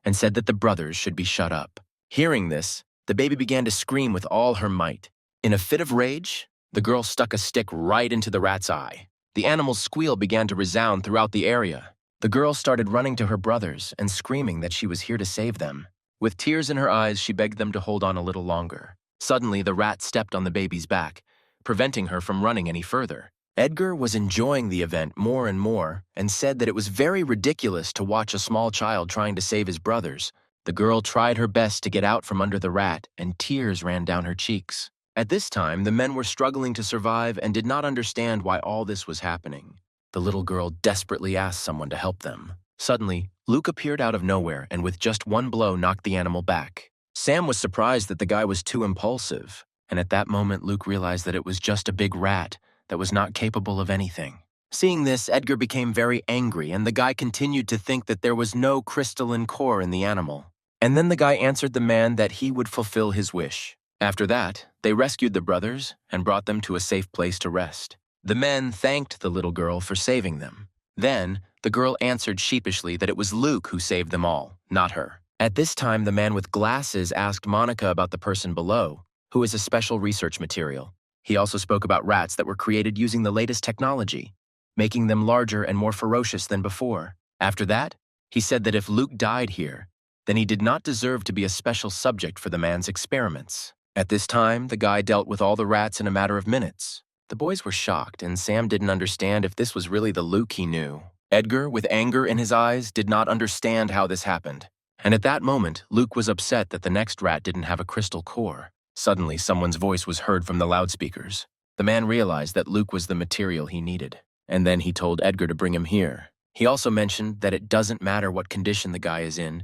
and said that the brothers should be shut up. Hearing this, the baby began to scream with all her might. In a fit of rage, the girl stuck a stick right into the rat's eye. The animal's squeal began to resound throughout the area. The girl started running to her brothers and screaming that she was here to save them. With tears in her eyes, she begged them to hold on a little longer. Suddenly, the rat stepped on the baby's back, preventing her from running any further. Edgar was enjoying the event more and more and said that it was very ridiculous to watch a small child trying to save his brothers. The girl tried her best to get out from under the rat, and tears ran down her cheeks. At this time, the men were struggling to survive and did not understand why all this was happening. The little girl desperately asked someone to help them. Suddenly, Luke appeared out of nowhere and with just one blow knocked the animal back. Sam was surprised that the guy was too impulsive, and at that moment Luke realized that it was just a big rat that was not capable of anything. Seeing this, Edgar became very angry, and the guy continued to think that there was no crystalline core in the animal. And then the guy answered the man that he would fulfill his wish. After that, they rescued the brothers and brought them to a safe place to rest. The men thanked the little girl for saving them. Then, the girl answered sheepishly that it was Luke who saved them all, not her. At this time, the man with glasses asked Monica about the person below, who is a special research material. He also spoke about rats that were created using the latest technology, making them larger and more ferocious than before. After that, he said that if Luke died here, then he did not deserve to be a special subject for the man's experiments. At this time, the guy dealt with all the rats in a matter of minutes. The boys were shocked, and Sam didn't understand if this was really the Luke he knew. Edgar, with anger in his eyes, did not understand how this happened. And at that moment, Luke was upset that the next rat didn't have a crystal core. Suddenly, someone's voice was heard from the loudspeakers. The man realized that Luke was the material he needed, and then he told Edgar to bring him here. He also mentioned that it doesn't matter what condition the guy is in.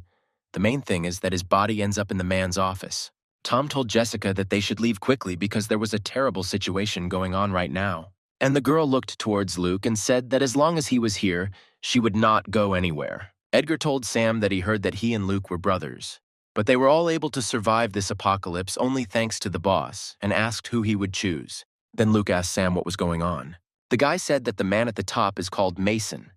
The main thing is that his body ends up in the man's office. Tom told Jessica that they should leave quickly because there was a terrible situation going on right now. And the girl looked towards Luke and said that as long as he was here, she would not go anywhere. Edgar told Sam that he heard that he and Luke were brothers, but they were all able to survive this apocalypse only thanks to the boss, and asked who he would choose. Then Luke asked Sam what was going on. The guy said that the man at the top is called Mason,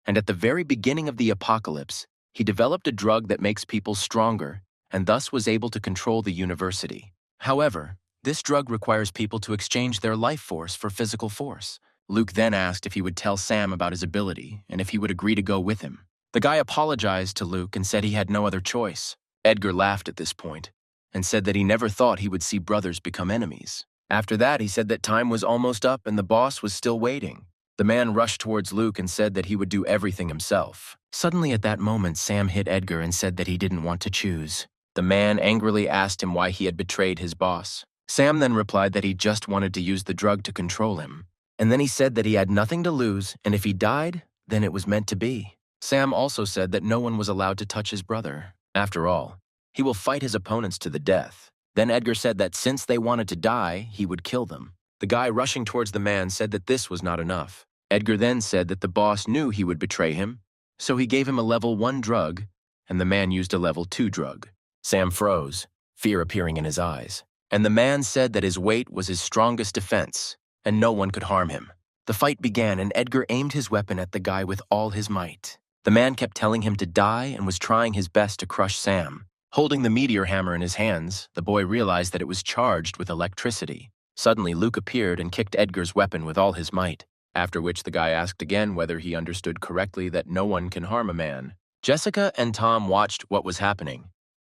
and at the very beginning of the apocalypse, he developed a drug that makes people stronger and thus was able to control the university. However, this drug requires people to exchange their life force for physical force. Luke then asked if he would tell Sam about his ability and if he would agree to go with him. The guy apologized to Luke and said he had no other choice. Edgar laughed at this point and said that he never thought he would see brothers become enemies. After that, he said that time was almost up and the boss was still waiting. The man rushed towards Luke and said that he would do everything himself. Suddenly at that moment, Sam hit Edgar and said that he didn't want to choose. The man angrily asked him why he had betrayed his boss. Sam then replied that he just wanted to use the drug to control him. And then he said that he had nothing to lose, and if he died, then it was meant to be. Sam also said that no one was allowed to touch his brother. After all, he will fight his opponents to the death. Then Edgar said that since they wanted to die, he would kill them. The guy rushing towards the man said that this was not enough. Edgar then said that the boss knew he would betray him, so he gave him a level 1 drug, and the man used a level 2 drug. Sam froze, fear appearing in his eyes, and the man said that his weight was his strongest defense, and no one could harm him. The fight began, and Edgar aimed his weapon at the guy with all his might. The man kept telling him to die and was trying his best to crush Sam. Holding the meteor hammer in his hands, the boy realized that it was charged with electricity. Suddenly, Luke appeared and kicked Edgar's weapon with all his might, after which the guy asked again whether he understood correctly that no one can harm a man. Jessica and Tom watched what was happening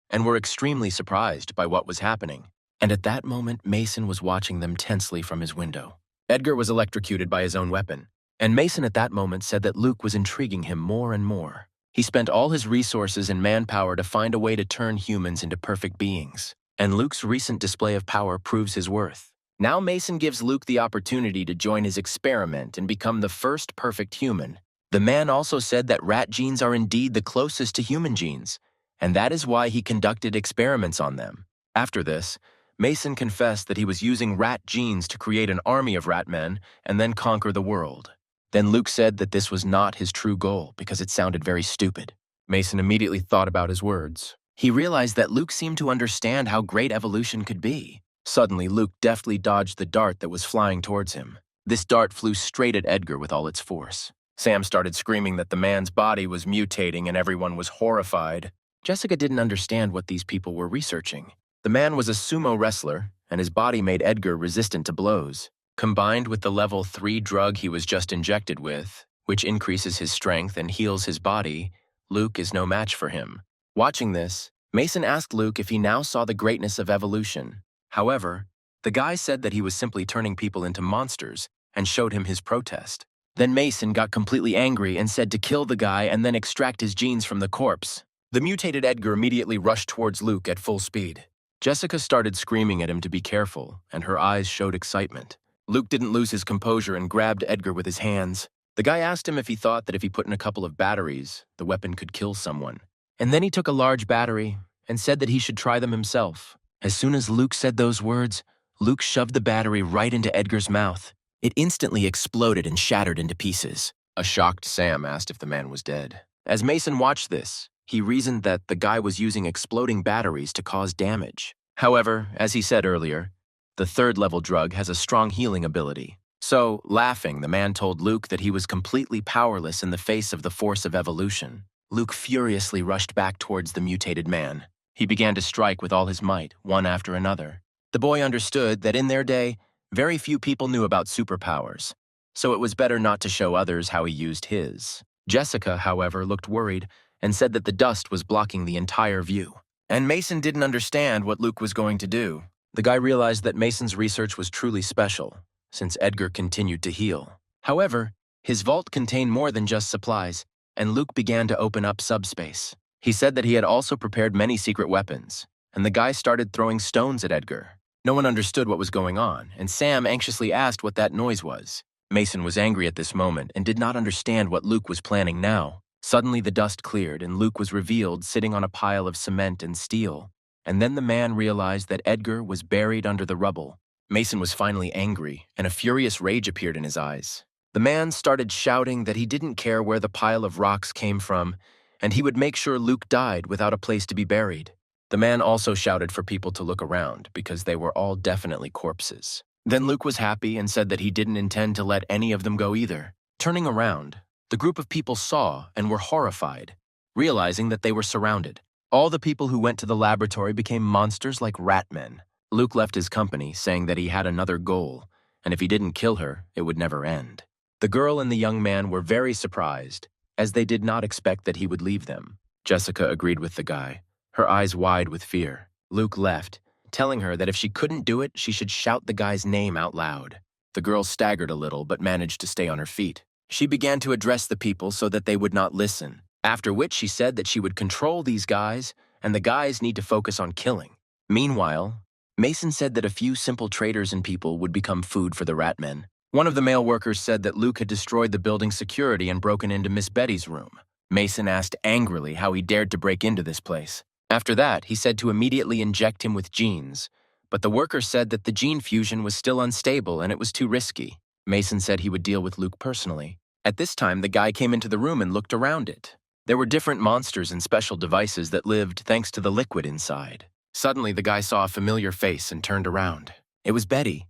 and were extremely surprised by what was happening. And at that moment, Mason was watching them tensely from his window. Edgar was electrocuted by his own weapon, and Mason at that moment said that Luke was intriguing him more and more. He spent all his resources and manpower to find a way to turn humans into perfect beings, and Luke's recent display of power proves his worth. Now Mason gives Luke the opportunity to join his experiment and become the first perfect human. The man also said that rat genes are indeed the closest to human genes, and that is why he conducted experiments on them. After this, Mason confessed that he was using rat genes to create an army of rat men and then conquer the world. Then Luke said that this was not his true goal because it sounded very stupid. Mason immediately thought about his words. He realized that Luke seemed to understand how great evolution could be. Suddenly, Luke deftly dodged the dart that was flying towards him. This dart flew straight at Edgar with all its force. Sam started screaming that the man's body was mutating and everyone was horrified. Jessica didn't understand what these people were researching. The man was a sumo wrestler, and his body made Edgar resistant to blows. Combined with the level 3 drug he was just injected with, which increases his strength and heals his body, Luke is no match for him. Watching this, Mason asked Luke if he now saw the greatness of evolution. However, the guy said that he was simply turning people into monsters and showed him his protest. Then Mason got completely angry and said to kill the guy and then extract his genes from the corpse. The mutated Edgar immediately rushed towards Luke at full speed. Jessica started screaming at him to be careful, and her eyes showed excitement. Luke didn't lose his composure and grabbed Edgar with his hands. The guy asked him if he thought that if he put in a couple of batteries, the weapon could kill someone. And then he took a large battery and said that he should try them himself. As soon as Luke said those words, Luke shoved the battery right into Edgar's mouth. It instantly exploded and shattered into pieces. A shocked Sam asked if the man was dead. As Mason watched this, he reasoned that the guy was using exploding batteries to cause damage. However, as he said earlier, the 3rd level drug has a strong healing ability. So, laughing, the man told Luke that he was completely powerless in the face of the force of evolution. Luke furiously rushed back towards the mutated man. He began to strike with all his might, one after another. The boy understood that in their day, very few people knew about superpowers, so it was better not to show others how he used his. Jessica, however, looked worried and said that the dust was blocking the entire view. And Mason didn't understand what Luke was going to do. The guy realized that Mason's research was truly special, since Edgar continued to heal. However, his vault contained more than just supplies, and Luke began to open up subspace. He said that he had also prepared many secret weapons, and the guy started throwing stones at Edgar. No one understood what was going on, and Sam anxiously asked what that noise was. Mason was angry at this moment and did not understand what Luke was planning now. Suddenly the dust cleared and Luke was revealed sitting on a pile of cement and steel. And then the man realized that Edgar was buried under the rubble. Mason was finally angry, and a furious rage appeared in his eyes. The man started shouting that he didn't care where the pile of rocks came from, and he would make sure Luke died without a place to be buried. The man also shouted for people to look around because they were all definitely corpses. Then Luke was happy and said that he didn't intend to let any of them go either. Turning around, the group of people saw and were horrified, realizing that they were surrounded. All the people who went to the laboratory became monsters like rat men. Luke left his company, saying that he had another goal, and if he didn't kill her, it would never end. The girl and the young man were very surprised, as they did not expect that he would leave them. Jessica agreed with the guy, her eyes wide with fear. Luke left, telling her that if she couldn't do it, she should shout the guy's name out loud. The girl staggered a little but managed to stay on her feet. She began to address the people so that they would not listen, after which she said that she would control these guys, and the guys need to focus on killing. Meanwhile, Mason said that a few simple traders and people would become food for the rat men. One of the male workers said that Luke had destroyed the building's security and broken into Miss Betty's room. Mason asked angrily how he dared to break into this place. After that, he said to immediately inject him with genes, but the worker said that the gene fusion was still unstable and it was too risky. Mason said he would deal with Luke personally. At this time, the guy came into the room and looked around it. There were different monsters and special devices that lived thanks to the liquid inside. Suddenly, the guy saw a familiar face and turned around. It was Betty,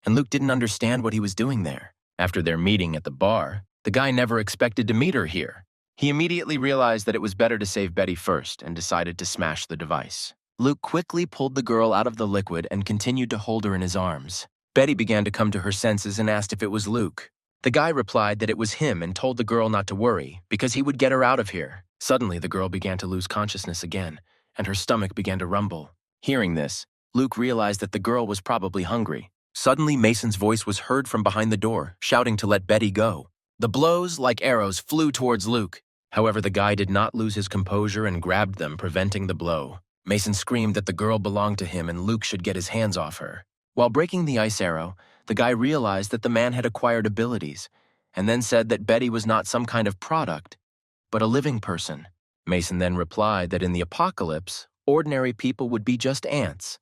and Luke didn't understand what he was doing there. After their meeting at the bar, the guy never expected to meet her here. He immediately realized that it was better to save Betty first and decided to smash the device. Luke quickly pulled the girl out of the liquid and continued to hold her in his arms. Betty began to come to her senses and asked if it was Luke. The guy replied that it was him and told the girl not to worry, because he would get her out of here. Suddenly, the girl began to lose consciousness again, and her stomach began to rumble. Hearing this, Luke realized that the girl was probably hungry. Suddenly, Mason's voice was heard from behind the door, shouting to let Betty go. The blows, like arrows, flew towards Luke. However, the guy did not lose his composure and grabbed them, preventing the blow. Mason screamed that the girl belonged to him and Luke should get his hands off her. While breaking the ice arrow, the guy realized that the man had acquired abilities, and then said that Betty was not some kind of product, but a living person. Mason then replied that in the apocalypse, ordinary people would be just ants,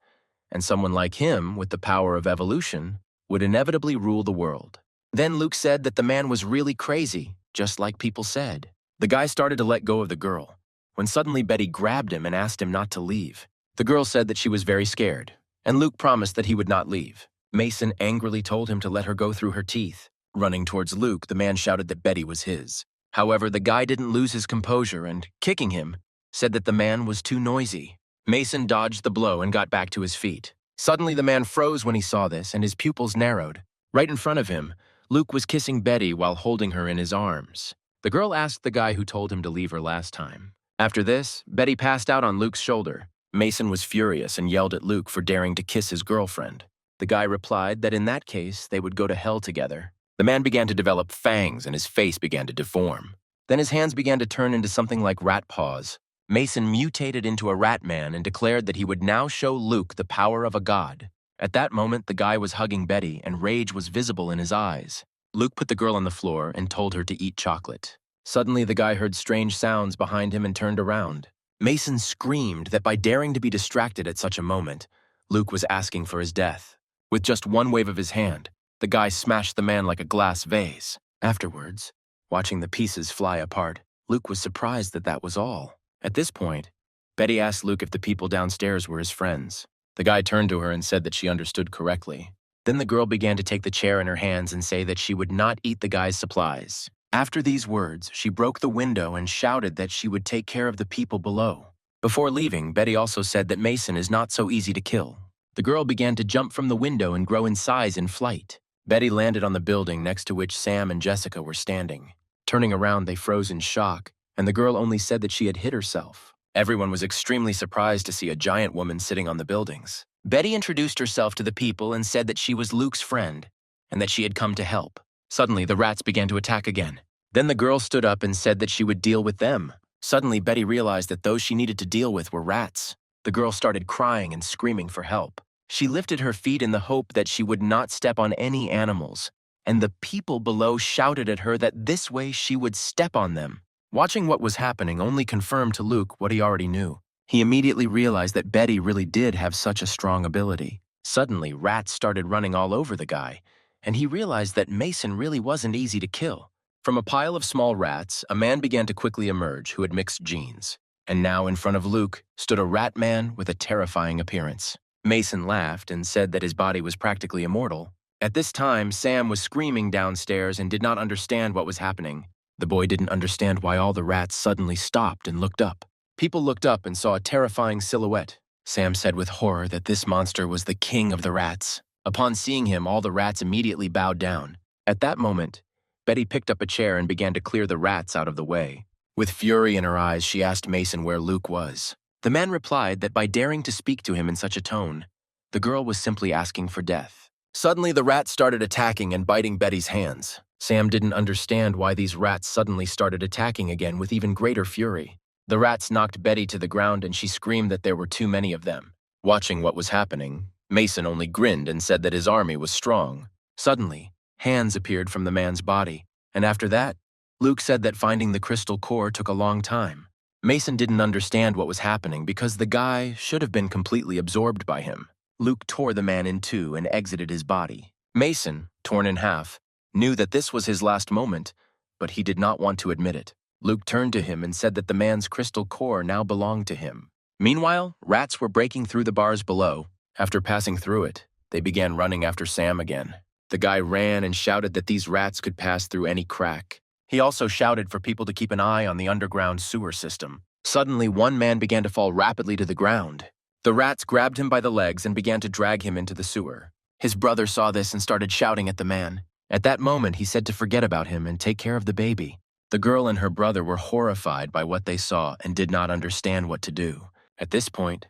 and someone like him, with the power of evolution, would inevitably rule the world. Then Luke said that the man was really crazy, just like people said. The guy started to let go of the girl, when suddenly Betty grabbed him and asked him not to leave. The girl said that she was very scared, and Luke promised that he would not leave. Mason angrily told him to let her go through her teeth. Running towards Luke, the man shouted that Betty was his. However, the guy didn't lose his composure and, kicking him, said that the man was too noisy. Mason dodged the blow and got back to his feet. Suddenly, the man froze when he saw this, and his pupils narrowed. Right in front of him, Luke was kissing Betty while holding her in his arms. The girl asked the guy who told him to leave her last time. After this, Betty passed out on Luke's shoulder. Mason was furious and yelled at Luke for daring to kiss his girlfriend. The guy replied that in that case, they would go to hell together. The man began to develop fangs and his face began to deform. Then his hands began to turn into something like rat paws. Mason mutated into a rat man and declared that he would now show Luke the power of a god. At that moment, the guy was hugging Betty and rage was visible in his eyes. Luke put the girl on the floor and told her to eat chocolate. Suddenly, the guy heard strange sounds behind him and turned around. Mason screamed that by daring to be distracted at such a moment, Luke was asking for his death. With just one wave of his hand, the guy smashed the man like a glass vase. Afterwards, watching the pieces fly apart, Luke was surprised that that was all. At this point, Betty asked Luke if the people downstairs were his friends. The guy turned to her and said that she understood correctly. Then the girl began to take the chair in her hands and say that she would not eat the guy's supplies. After these words, she broke the window and shouted that she would take care of the people below. Before leaving, Betty also said that Mason is not so easy to kill. The girl began to jump from the window and grow in size in flight. Betty landed on the building next to which Sam and Jessica were standing. Turning around, they froze in shock, and the girl only said that she had hit herself. Everyone was extremely surprised to see a giant woman sitting on the buildings. Betty introduced herself to the people and said that she was Luke's friend, and that she had come to help. Suddenly, the rats began to attack again. Then the girl stood up and said that she would deal with them. Suddenly, Betty realized that those she needed to deal with were rats. The girl started crying and screaming for help. She lifted her feet in the hope that she would not step on any animals, and the people below shouted at her that this way she would step on them. Watching what was happening only confirmed to Luke what he already knew. He immediately realized that Betty really did have such a strong ability. Suddenly, rats started running all over the guy, and he realized that Mason really wasn't easy to kill. From a pile of small rats, a man began to quickly emerge who had mixed genes. And now in front of Luke stood a rat man with a terrifying appearance. Mason laughed and said that his body was practically immortal. At this time, Sam was screaming downstairs and did not understand what was happening. The boy didn't understand why all the rats suddenly stopped and looked up. People looked up and saw a terrifying silhouette. Sam said with horror that this monster was the king of the rats. Upon seeing him, all the rats immediately bowed down. At that moment, Betty picked up a chair and began to clear the rats out of the way. With fury in her eyes, she asked Mason where Luke was. The man replied that by daring to speak to him in such a tone, the girl was simply asking for death. Suddenly, the rats started attacking and biting Betty's hands. Sam didn't understand why these rats suddenly started attacking again with even greater fury. The rats knocked Betty to the ground and she screamed that there were too many of them. Watching what was happening, Mason only grinned and said that his army was strong. Suddenly, hands appeared from the man's body, and after that, Luke said that finding the crystal core took a long time. Mason didn't understand what was happening because the guy should have been completely absorbed by him. Luke tore the man in two and exited his body. Mason, torn in half, knew that this was his last moment, but he did not want to admit it. Luke turned to him and said that the man's crystal core now belonged to him. Meanwhile, rats were breaking through the bars below. After passing through it, they began running after Sam again. The guy ran and shouted that these rats could pass through any crack. He also shouted for people to keep an eye on the underground sewer system. Suddenly, one man began to fall rapidly to the ground. The rats grabbed him by the legs and began to drag him into the sewer. His brother saw this and started shouting at the man. At that moment, he said to forget about him and take care of the baby. The girl and her brother were horrified by what they saw and did not understand what to do. At this point,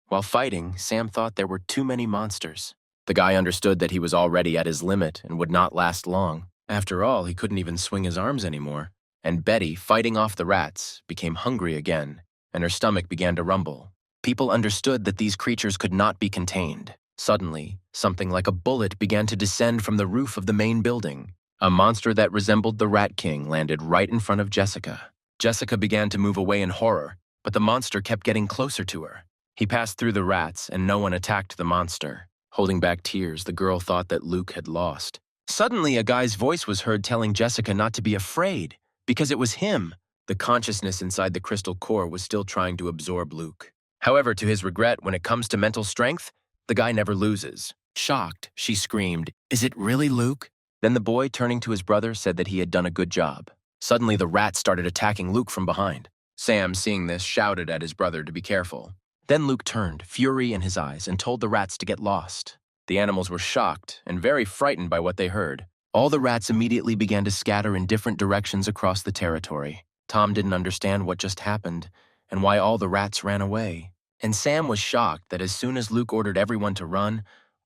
while fighting, Sam thought there were too many monsters. The guy understood that he was already at his limit and would not last long. After all, he couldn't even swing his arms anymore. And Betty, fighting off the rats, became hungry again, and her stomach began to rumble. People understood that these creatures could not be contained. Suddenly, something like a bullet began to descend from the roof of the main building. A monster that resembled the Rat King landed right in front of Jessica. Jessica began to move away in horror, but the monster kept getting closer to her. He passed through the rats, and no one attacked the monster. Holding back tears, the girl thought that Luke had lost. Suddenly, a guy's voice was heard telling Jessica not to be afraid, because it was him. The consciousness inside the crystal core was still trying to absorb Luke. However, to his regret, when it comes to mental strength, the guy never loses. Shocked, she screamed, "Is it really Luke?" Then the boy, turning to his brother, said that he had done a good job. Suddenly, the rats started attacking Luke from behind. Sam, seeing this, shouted at his brother to be careful. Then Luke turned, fury in his eyes, and told the rats to get lost. The animals were shocked and very frightened by what they heard. All the rats immediately began to scatter in different directions across the territory. Tom didn't understand what just happened and why all the rats ran away. And Sam was shocked that as soon as Luke ordered everyone to run,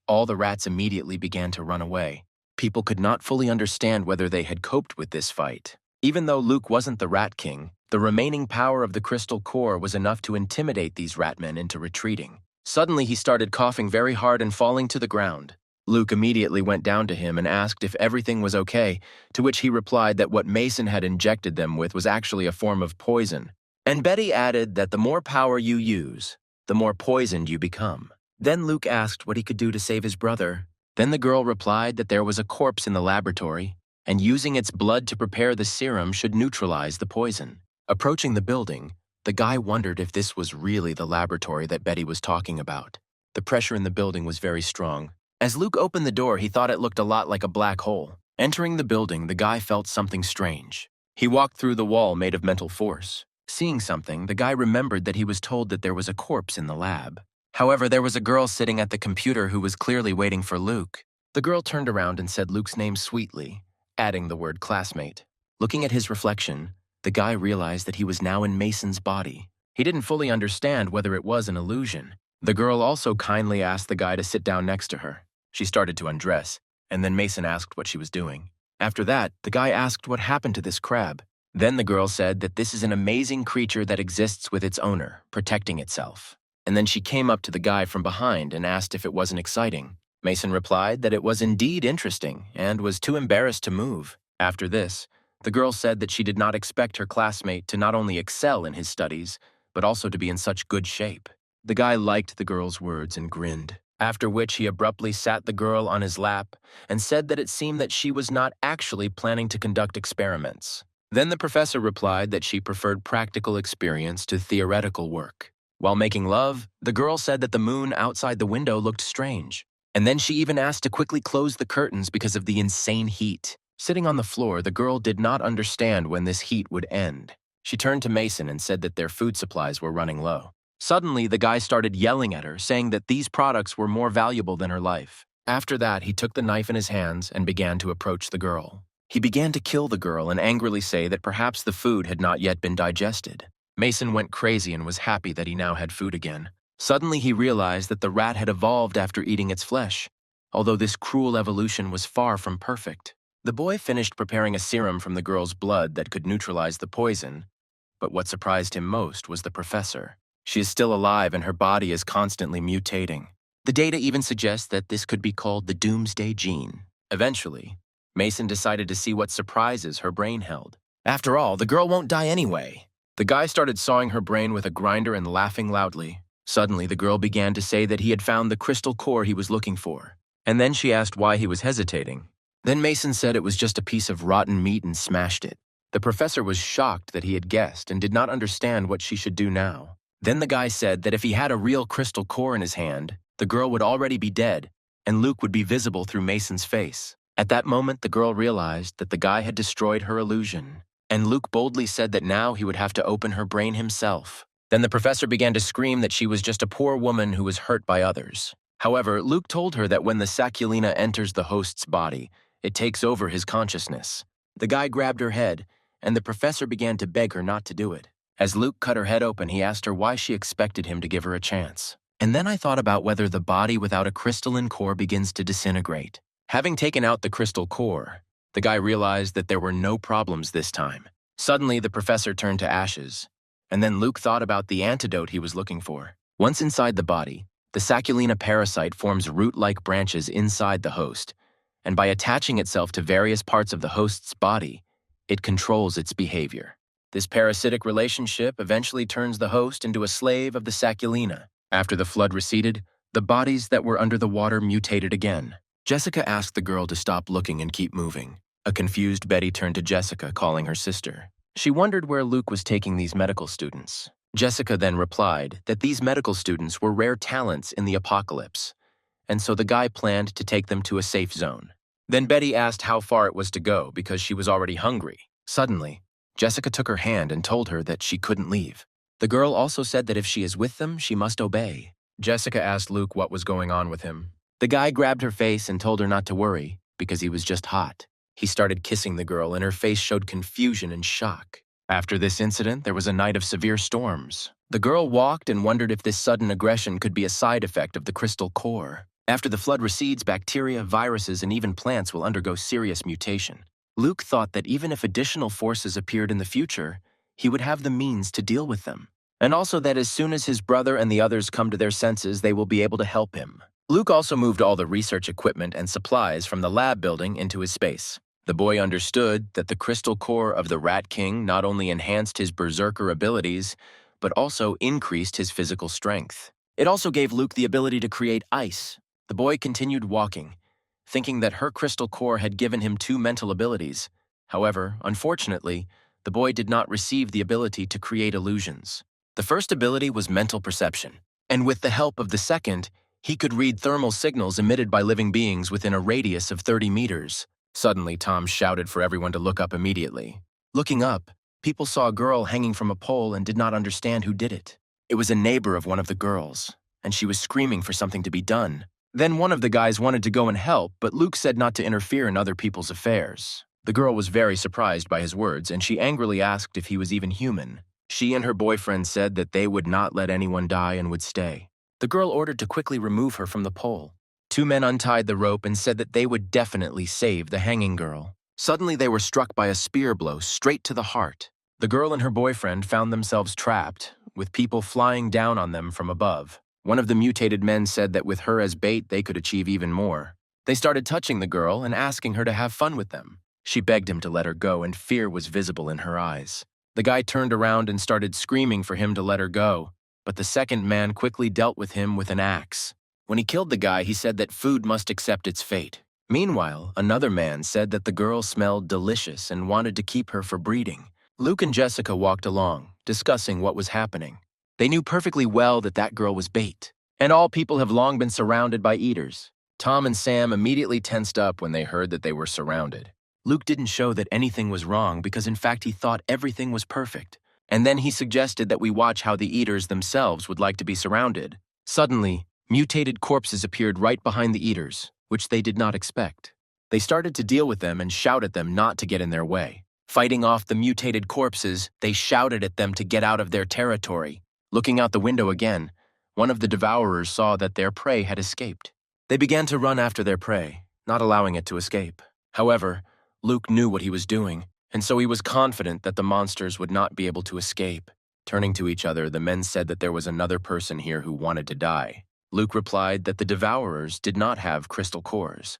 all the rats immediately began to run away. People could not fully understand whether they had coped with this fight. Even though Luke wasn't the Rat King, the remaining power of the crystal core was enough to intimidate these ratmen into retreating. Suddenly, he started coughing very hard and falling to the ground. Luke immediately went down to him and asked if everything was okay, to which he replied that what Mason had injected them with was actually a form of poison. And Betty added that the more power you use, the more poisoned you become. Then Luke asked what he could do to save his brother. Then the girl replied that there was a corpse in the laboratory, and using its blood to prepare the serum should neutralize the poison. Approaching the building, the guy wondered if this was really the laboratory that Betty was talking about. The pressure in the building was very strong. As Luke opened the door, he thought it looked a lot like a black hole. Entering the building, the guy felt something strange. He walked through the wall made of mental force. Seeing something, the guy remembered that he was told that there was a corpse in the lab. However, there was a girl sitting at the computer who was clearly waiting for Luke. The girl turned around and said Luke's name sweetly, adding the word classmate. Looking at his reflection, the guy realized that he was now in Mason's body. He didn't fully understand whether it was an illusion. The girl also kindly asked the guy to sit down next to her. She started to undress, and then Mason asked what she was doing. After that, the guy asked what happened to this crab. Then the girl said that this is an amazing creature that exists with its owner, protecting itself. And then she came up to the guy from behind and asked if it wasn't exciting. Mason replied that it was indeed interesting and was too embarrassed to move. After this, the girl said that she did not expect her classmate to not only excel in his studies, but also to be in such good shape. The guy liked the girl's words and grinned, after which he abruptly sat the girl on his lap and said that it seemed that she was not actually planning to conduct experiments. Then the professor replied that she preferred practical experience to theoretical work. While making love, the girl said that the moon outside the window looked strange. And then she even asked to quickly close the curtains because of the insane heat. Sitting on the floor, the girl did not understand when this heat would end. She turned to Mason and said that their food supplies were running low. Suddenly, the guy started yelling at her, saying that these products were more valuable than her life. After that, he took the knife in his hands and began to approach the girl. He began to kill the girl and angrily say that perhaps the food had not yet been digested. Mason went crazy and was happy that he now had food again. Suddenly, he realized that the rat had evolved after eating its flesh. although this cruel evolution was far from perfect. The boy finished preparing a serum from the girl's blood that could neutralize the poison, but what surprised him most was the professor. She is still alive and her body is constantly mutating. The data even suggests that this could be called the Doomsday Gene. Eventually, Mason decided to see what surprises her brain held. After all, the girl won't die anyway. The guy started sawing her brain with a grinder and laughing loudly. Suddenly, the girl began to say that he had found the crystal core he was looking for. And then she asked why he was hesitating. Then Mason said it was just a piece of rotten meat and smashed it. The professor was shocked that he had guessed and did not understand what she should do now. Then the guy said that if he had a real crystal core in his hand, the girl would already be dead, and Luke would be visible through Mason's face. At that moment, the girl realized that the guy had destroyed her illusion, and Luke boldly said that now he would have to open her brain himself. Then the professor began to scream that she was just a poor woman who was hurt by others. However, Luke told her that when the Saculina enters the host's body, it takes over his consciousness. The guy grabbed her head, and the professor began to beg her not to do it. As Luke cut her head open, he asked her why she expected him to give her a chance. And then I thought about whether the body without a crystalline core begins to disintegrate. Having taken out the crystal core, the guy realized that there were no problems this time. Suddenly, the professor turned to ashes, and then Luke thought about the antidote he was looking for. Once inside the body, the Saculina parasite forms root-like branches inside the host, and by attaching itself to various parts of the host's body, it controls its behavior. This parasitic relationship eventually turns the host into a slave of the Saculina. After the flood receded, the bodies that were under the water mutated again. Jessica asked the girl to stop looking and keep moving. A confused Betty turned to Jessica, calling her sister. She wondered where Luke was taking these medical students. Jessica then replied that these medical students were rare talents in the apocalypse, and so the guy planned to take them to a safe zone. Then Betty asked how far it was to go because she was already hungry. Suddenly, Jessica took her hand and told her that she couldn't leave. The girl also said that if she is with them, she must obey. Jessica asked Luke what was going on with him. The guy grabbed her face and told her not to worry because he was just hot. He started kissing the girl and her face showed confusion and shock. After this incident, there was a night of severe storms. The girl walked and wondered if this sudden aggression could be a side effect of the crystal core. After the flood recedes, bacteria, viruses, and even plants will undergo serious mutation. Luke thought that even if additional forces appeared in the future, he would have the means to deal with them. And also that as soon as his brother and the others come to their senses, they will be able to help him. Luke also moved all the research equipment and supplies from the lab building into his space. The boy understood that the crystal core of the Rat King not only enhanced his berserker abilities, but also increased his physical strength. It also gave Luke the ability to create ice. The boy continued walking, thinking that her crystal core had given him 2 mental abilities. However, unfortunately, the boy did not receive the ability to create illusions. The first ability was mental perception, and with the help of the second, he could read thermal signals emitted by living beings within a radius of 30 meters. Suddenly, Tom shouted for everyone to look up immediately. Looking up, people saw a girl hanging from a pole and did not understand who did it. It was a neighbor of one of the girls, and she was screaming for something to be done. Then one of the guys wanted to go and help, but Luke said not to interfere in other people's affairs. The girl was very surprised by his words, and she angrily asked if he was even human. She and her boyfriend said that they would not let anyone die and would stay. The girl ordered to quickly remove her from the pole. 2 men untied the rope and said that they would definitely save the hanging girl. Suddenly they were struck by a spear blow straight to the heart. The girl and her boyfriend found themselves trapped, with people flying down on them from above. One of the mutated men said that with her as bait they could achieve even more. They started touching the girl and asking her to have fun with them. She begged him to let her go, and fear was visible in her eyes. The guy turned around and started screaming for him to let her go, but the second man quickly dealt with him with an axe. When he killed the guy, he said that food must accept its fate. Meanwhile, another man said that the girl smelled delicious and wanted to keep her for breeding. Luke and Jessica walked along, discussing what was happening. They knew perfectly well that that girl was bait, and all people have long been surrounded by eaters. Tom and Sam immediately tensed up when they heard that they were surrounded. Luke didn't show that anything was wrong because in fact he thought everything was perfect. And then he suggested that we watch how the eaters themselves would like to be surrounded. Suddenly, mutated corpses appeared right behind the eaters, which they did not expect. They started to deal with them and shout at them not to get in their way. Fighting off the mutated corpses, they shouted at them to get out of their territory. Looking out the window again, one of the devourers saw that their prey had escaped. They began to run after their prey, not allowing it to escape. However, Luke knew what he was doing, and so he was confident that the monsters would not be able to escape. Turning to each other, the men said that there was another person here who wanted to die. Luke replied that the devourers did not have crystal cores,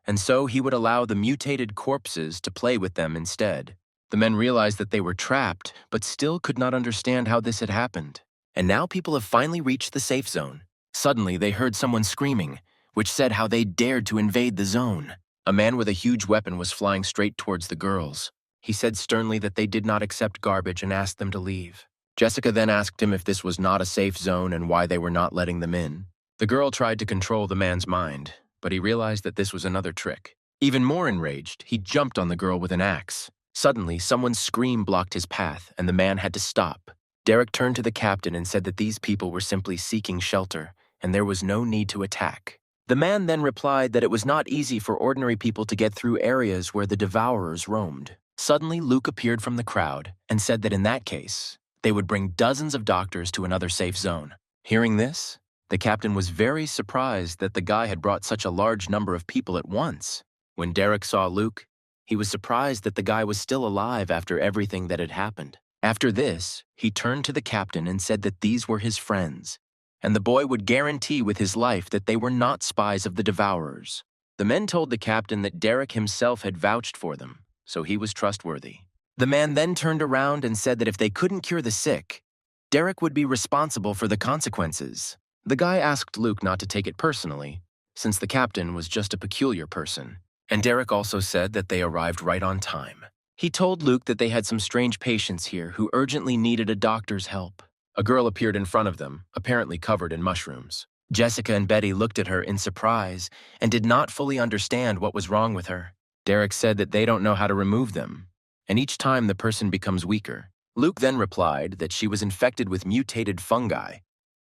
and so he would allow the mutated corpses to play with them instead. The men realized that they were trapped, but still could not understand how this had happened. And now people have finally reached the safe zone. Suddenly, they heard someone screaming, which said how they dared to invade the zone. A man with a huge weapon was flying straight towards the girls. He said sternly that they did not accept garbage and asked them to leave. Jessica then asked him if this was not a safe zone and why they were not letting them in. The girl tried to control the man's mind, but he realized that this was another trick. Even more enraged, he jumped on the girl with an axe. Suddenly, someone's scream blocked his path, and the man had to stop. Derek turned to the captain and said that these people were simply seeking shelter, and there was no need to attack. The man then replied that it was not easy for ordinary people to get through areas where the devourers roamed. Suddenly, Luke appeared from the crowd and said that in that case, they would bring dozens of doctors to another safe zone. Hearing this, the captain was very surprised that the guy had brought such a large number of people at once. When Derek saw Luke, he was surprised that the guy was still alive after everything that had happened. After this, he turned to the captain and said that these were his friends, and the boy would guarantee with his life that they were not spies of the devourers. The men told the captain that Derek himself had vouched for them, so he was trustworthy. The man then turned around and said that if they couldn't cure the sick, Derek would be responsible for the consequences. The guy asked Luke not to take it personally, since the captain was just a peculiar person, and Derek also said that they arrived right on time. He told Luke that they had some strange patients here who urgently needed a doctor's help. A girl appeared in front of them, apparently covered in mushrooms. Jessica and Betty looked at her in surprise and did not fully understand what was wrong with her. Derek said that they don't know how to remove them, and each time the person becomes weaker. Luke then replied that she was infected with mutated fungi,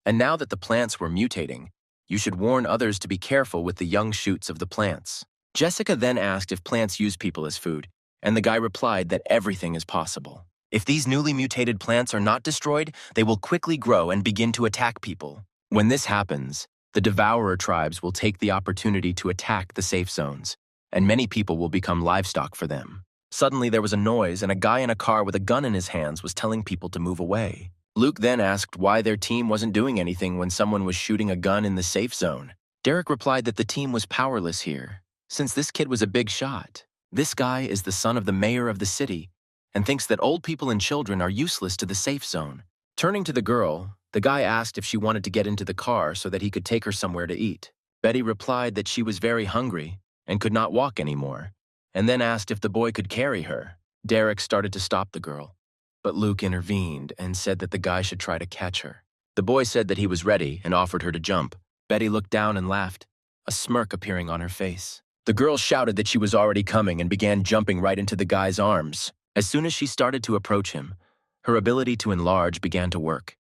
and now that the plants were mutating, you should warn others to be careful with the young shoots of the plants. Jessica then asked if plants use people as food, and the guy replied that everything is possible. If these newly mutated plants are not destroyed, they will quickly grow and begin to attack people. When this happens, the devourer tribes will take the opportunity to attack the safe zones, and many people will become livestock for them. Suddenly there was a noise, and a guy in a car with a gun in his hands was telling people to move away. Luke then asked why their team wasn't doing anything when someone was shooting a gun in the safe zone. Derek replied that the team was powerless here, since this kid was a big shot. This guy is the son of the mayor of the city and thinks that old people and children are useless to the safe zone. Turning to the girl, the guy asked if she wanted to get into the car so that he could take her somewhere to eat. Betty replied that she was very hungry and could not walk anymore, and then asked if the boy could carry her. Derek started to stop the girl, but Luke intervened and said that the guy should try to catch her. The boy said that he was ready and offered her to jump. Betty looked down and laughed, a smirk appearing on her face. The girl shouted that she was already coming and began jumping right into the guy's arms. As soon as she started to approach him, her ability to enlarge began to work,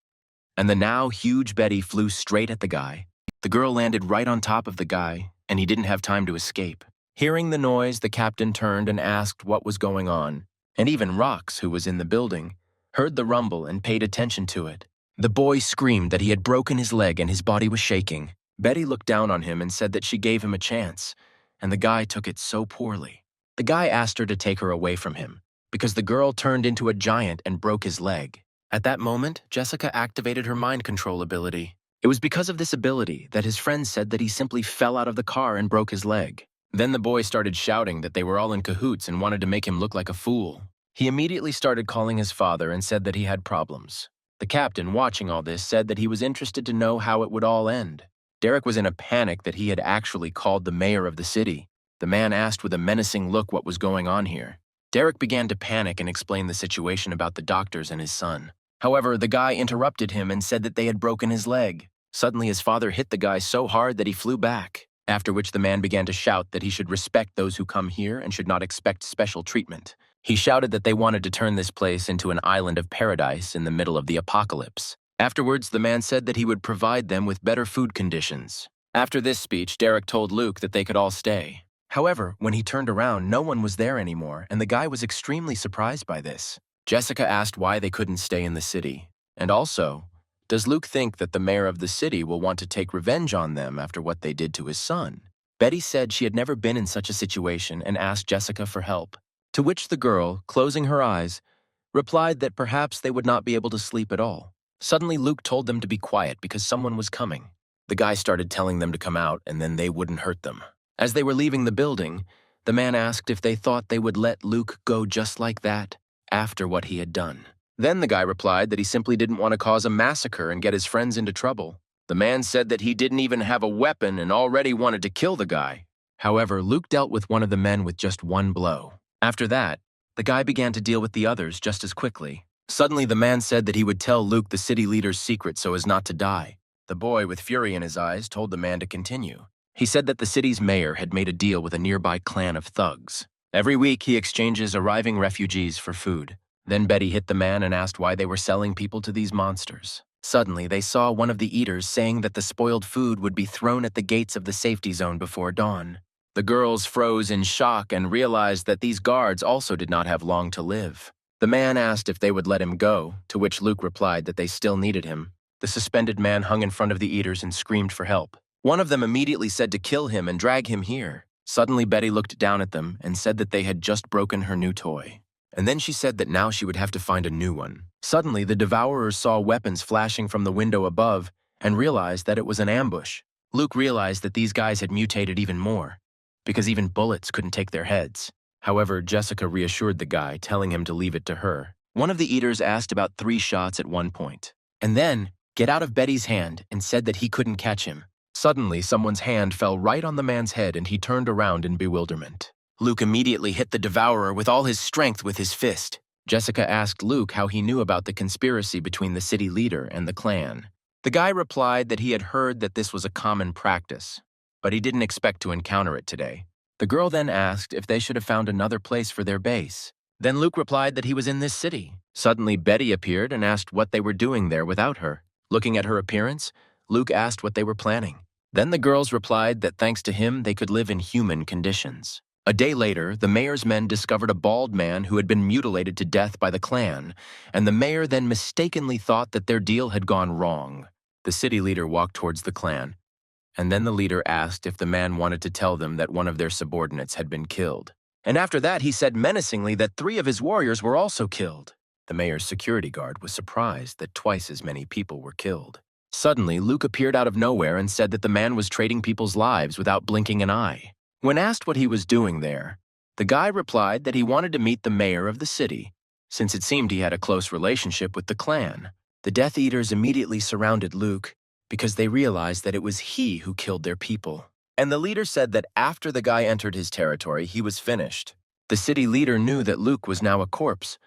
and the now huge Betty flew straight at the guy. The girl landed right on top of the guy, and he didn't have time to escape. Hearing the noise, the captain turned and asked what was going on, and even Rox, who was in the building, heard the rumble and paid attention to it. The boy screamed that he had broken his leg and his body was shaking. Betty looked down on him and said that she gave him a chance, and the guy took it so poorly. The guy asked her to take her away from him, because the girl turned into a giant and broke his leg. At that moment, Jessica activated her mind control ability. It was because of this ability that his friends said that he simply fell out of the car and broke his leg. Then the boy started shouting that they were all in cahoots and wanted to make him look like a fool. He immediately started calling his father and said that he had problems. The captain, watching all this, said that he was interested to know how it would all end. Derek was in a panic that he had actually called the mayor of the city. The man asked with a menacing look what was going on here. Derek began to panic and explain the situation about the doctors and his son. However, the guy interrupted him and said that they had broken his leg. Suddenly, his father hit the guy so hard that he flew back, after which the man began to shout that he should respect those who come here and should not expect special treatment. He shouted that they wanted to turn this place into an island of paradise in the middle of the apocalypse. Afterwards, the man said that he would provide them with better food conditions. After this speech, Derek told Luke that they could all stay. However, when he turned around, no one was there anymore, and the guy was extremely surprised by this. Jessica asked why they couldn't stay in the city, and also Does Luke think that the mayor of the city will want to take revenge on them after what they did to his son? Betty said she had never been in such a situation and asked Jessica for help, to which the girl, closing her eyes, replied that perhaps they would not be able to sleep at all. Suddenly, Luke told them to be quiet because someone was coming. The guy started telling them to come out and then they wouldn't hurt them. As they were leaving the building, the man asked if they thought they would let Luke go just like that after what he had done. Then the guy replied that he simply didn't want to cause a massacre and get his friends into trouble. The man said that he didn't even have a weapon and already wanted to kill the guy. However, Luke dealt with one of the men with just one blow. After that, the guy began to deal with the others just as quickly. Suddenly, the man said that he would tell Luke the city leader's secret so as not to die. The boy, with fury in his eyes, told the man to continue. He said that the city's mayor had made a deal with a nearby clan of thugs. Every week, he exchanges arriving refugees for food. Then Betty hit the man and asked why they were selling people to these monsters. Suddenly, they saw one of the eaters saying that the spoiled food would be thrown at the gates of the safety zone before dawn. The girls froze in shock and realized that these guards also did not have long to live. The man asked if they would let him go, to which Luke replied that they still needed him. The suspended man hung in front of the eaters and screamed for help. One of them immediately said to kill him and drag him here. Suddenly, Betty looked down at them and said that they had just broken her new toy. And then she said that now she would have to find a new one. Suddenly, the devourers saw weapons flashing from the window above and realized that it was an ambush. Luke realized that these guys had mutated even more, because even bullets couldn't take their heads. However, Jessica reassured the guy, telling him to leave it to her. One of the eaters asked about 3 shots at one point, and then get out of Betty's hand and said that he couldn't catch him. Suddenly, someone's hand fell right on the man's head and he turned around in bewilderment. Luke immediately hit the devourer with all his strength with his fist. Jessica asked Luke how he knew about the conspiracy between the city leader and the clan. The guy replied that he had heard that this was a common practice, but he didn't expect to encounter it today. The girl then asked if they should have found another place for their base. Then Luke replied that he was in this city. Suddenly, Betty appeared and asked what they were doing there without her. Looking at her appearance, Luke asked what they were planning. Then the girls replied that thanks to him, they could live in human conditions. A day later, the mayor's men discovered a bald man who had been mutilated to death by the clan, and the mayor then mistakenly thought that their deal had gone wrong. The city leader walked towards the clan, and then the leader asked if the man wanted to tell them that one of their subordinates had been killed. And after that, he said menacingly that 3 of his warriors were also killed. The mayor's security guard was surprised that twice as many people were killed. Suddenly, Luke appeared out of nowhere and said that the man was trading people's lives without blinking an eye. When asked what he was doing there, the guy replied that he wanted to meet the mayor of the city, since it seemed he had a close relationship with the clan. The Death Eaters immediately surrounded Luke because they realized that it was he who killed their people. And the leader said that after the guy entered his territory, he was finished. The city leader knew that Luke was now a corpse,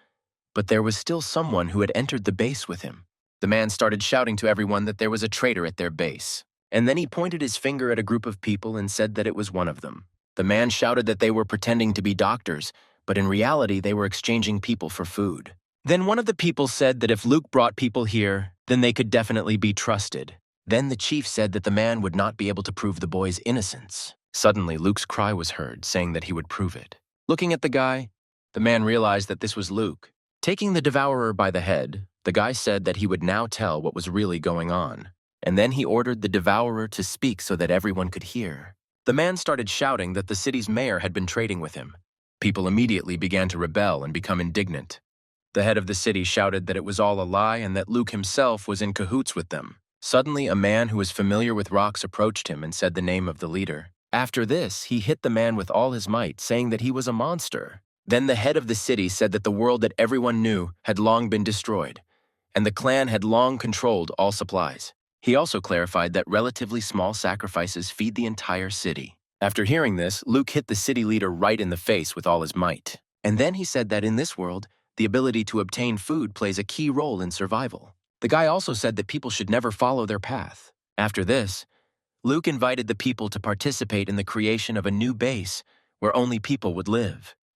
but there was still someone who had entered the base with him. The man started shouting to everyone that there was a traitor at their base. And then he pointed his finger at a group of people and said that it was one of them. The man shouted that they were pretending to be doctors, but in reality they were exchanging people for food. Then one of the people said that if Luke brought people here, then they could definitely be trusted. Then the chief said that the man would not be able to prove the boy's innocence. Suddenly, Luke's cry was heard, saying that he would prove it. Looking at the guy, the man realized that this was Luke. Taking the devourer by the head, the guy said that he would now tell what was really going on. And then he ordered the devourer to speak so that everyone could hear. The man started shouting that the city's mayor had been trading with him. People immediately began to rebel and become indignant. The head of the city shouted that it was all a lie and that Luke himself was in cahoots with them. Suddenly, a man who was familiar with rocks approached him and said the name of the leader. After this, he hit the man with all his might, saying that he was a monster. Then the head of the city said that the world that everyone knew had long been destroyed, and the clan had long controlled all supplies. He also clarified that relatively small sacrifices feed the entire city. After hearing this, Luke hit the city leader right in the face with all his might. And then he said that in this world, the ability to obtain food plays a key role in survival. The guy also said that people should never follow their path. After this, Luke invited the people to participate in the creation of a new base where only people would live.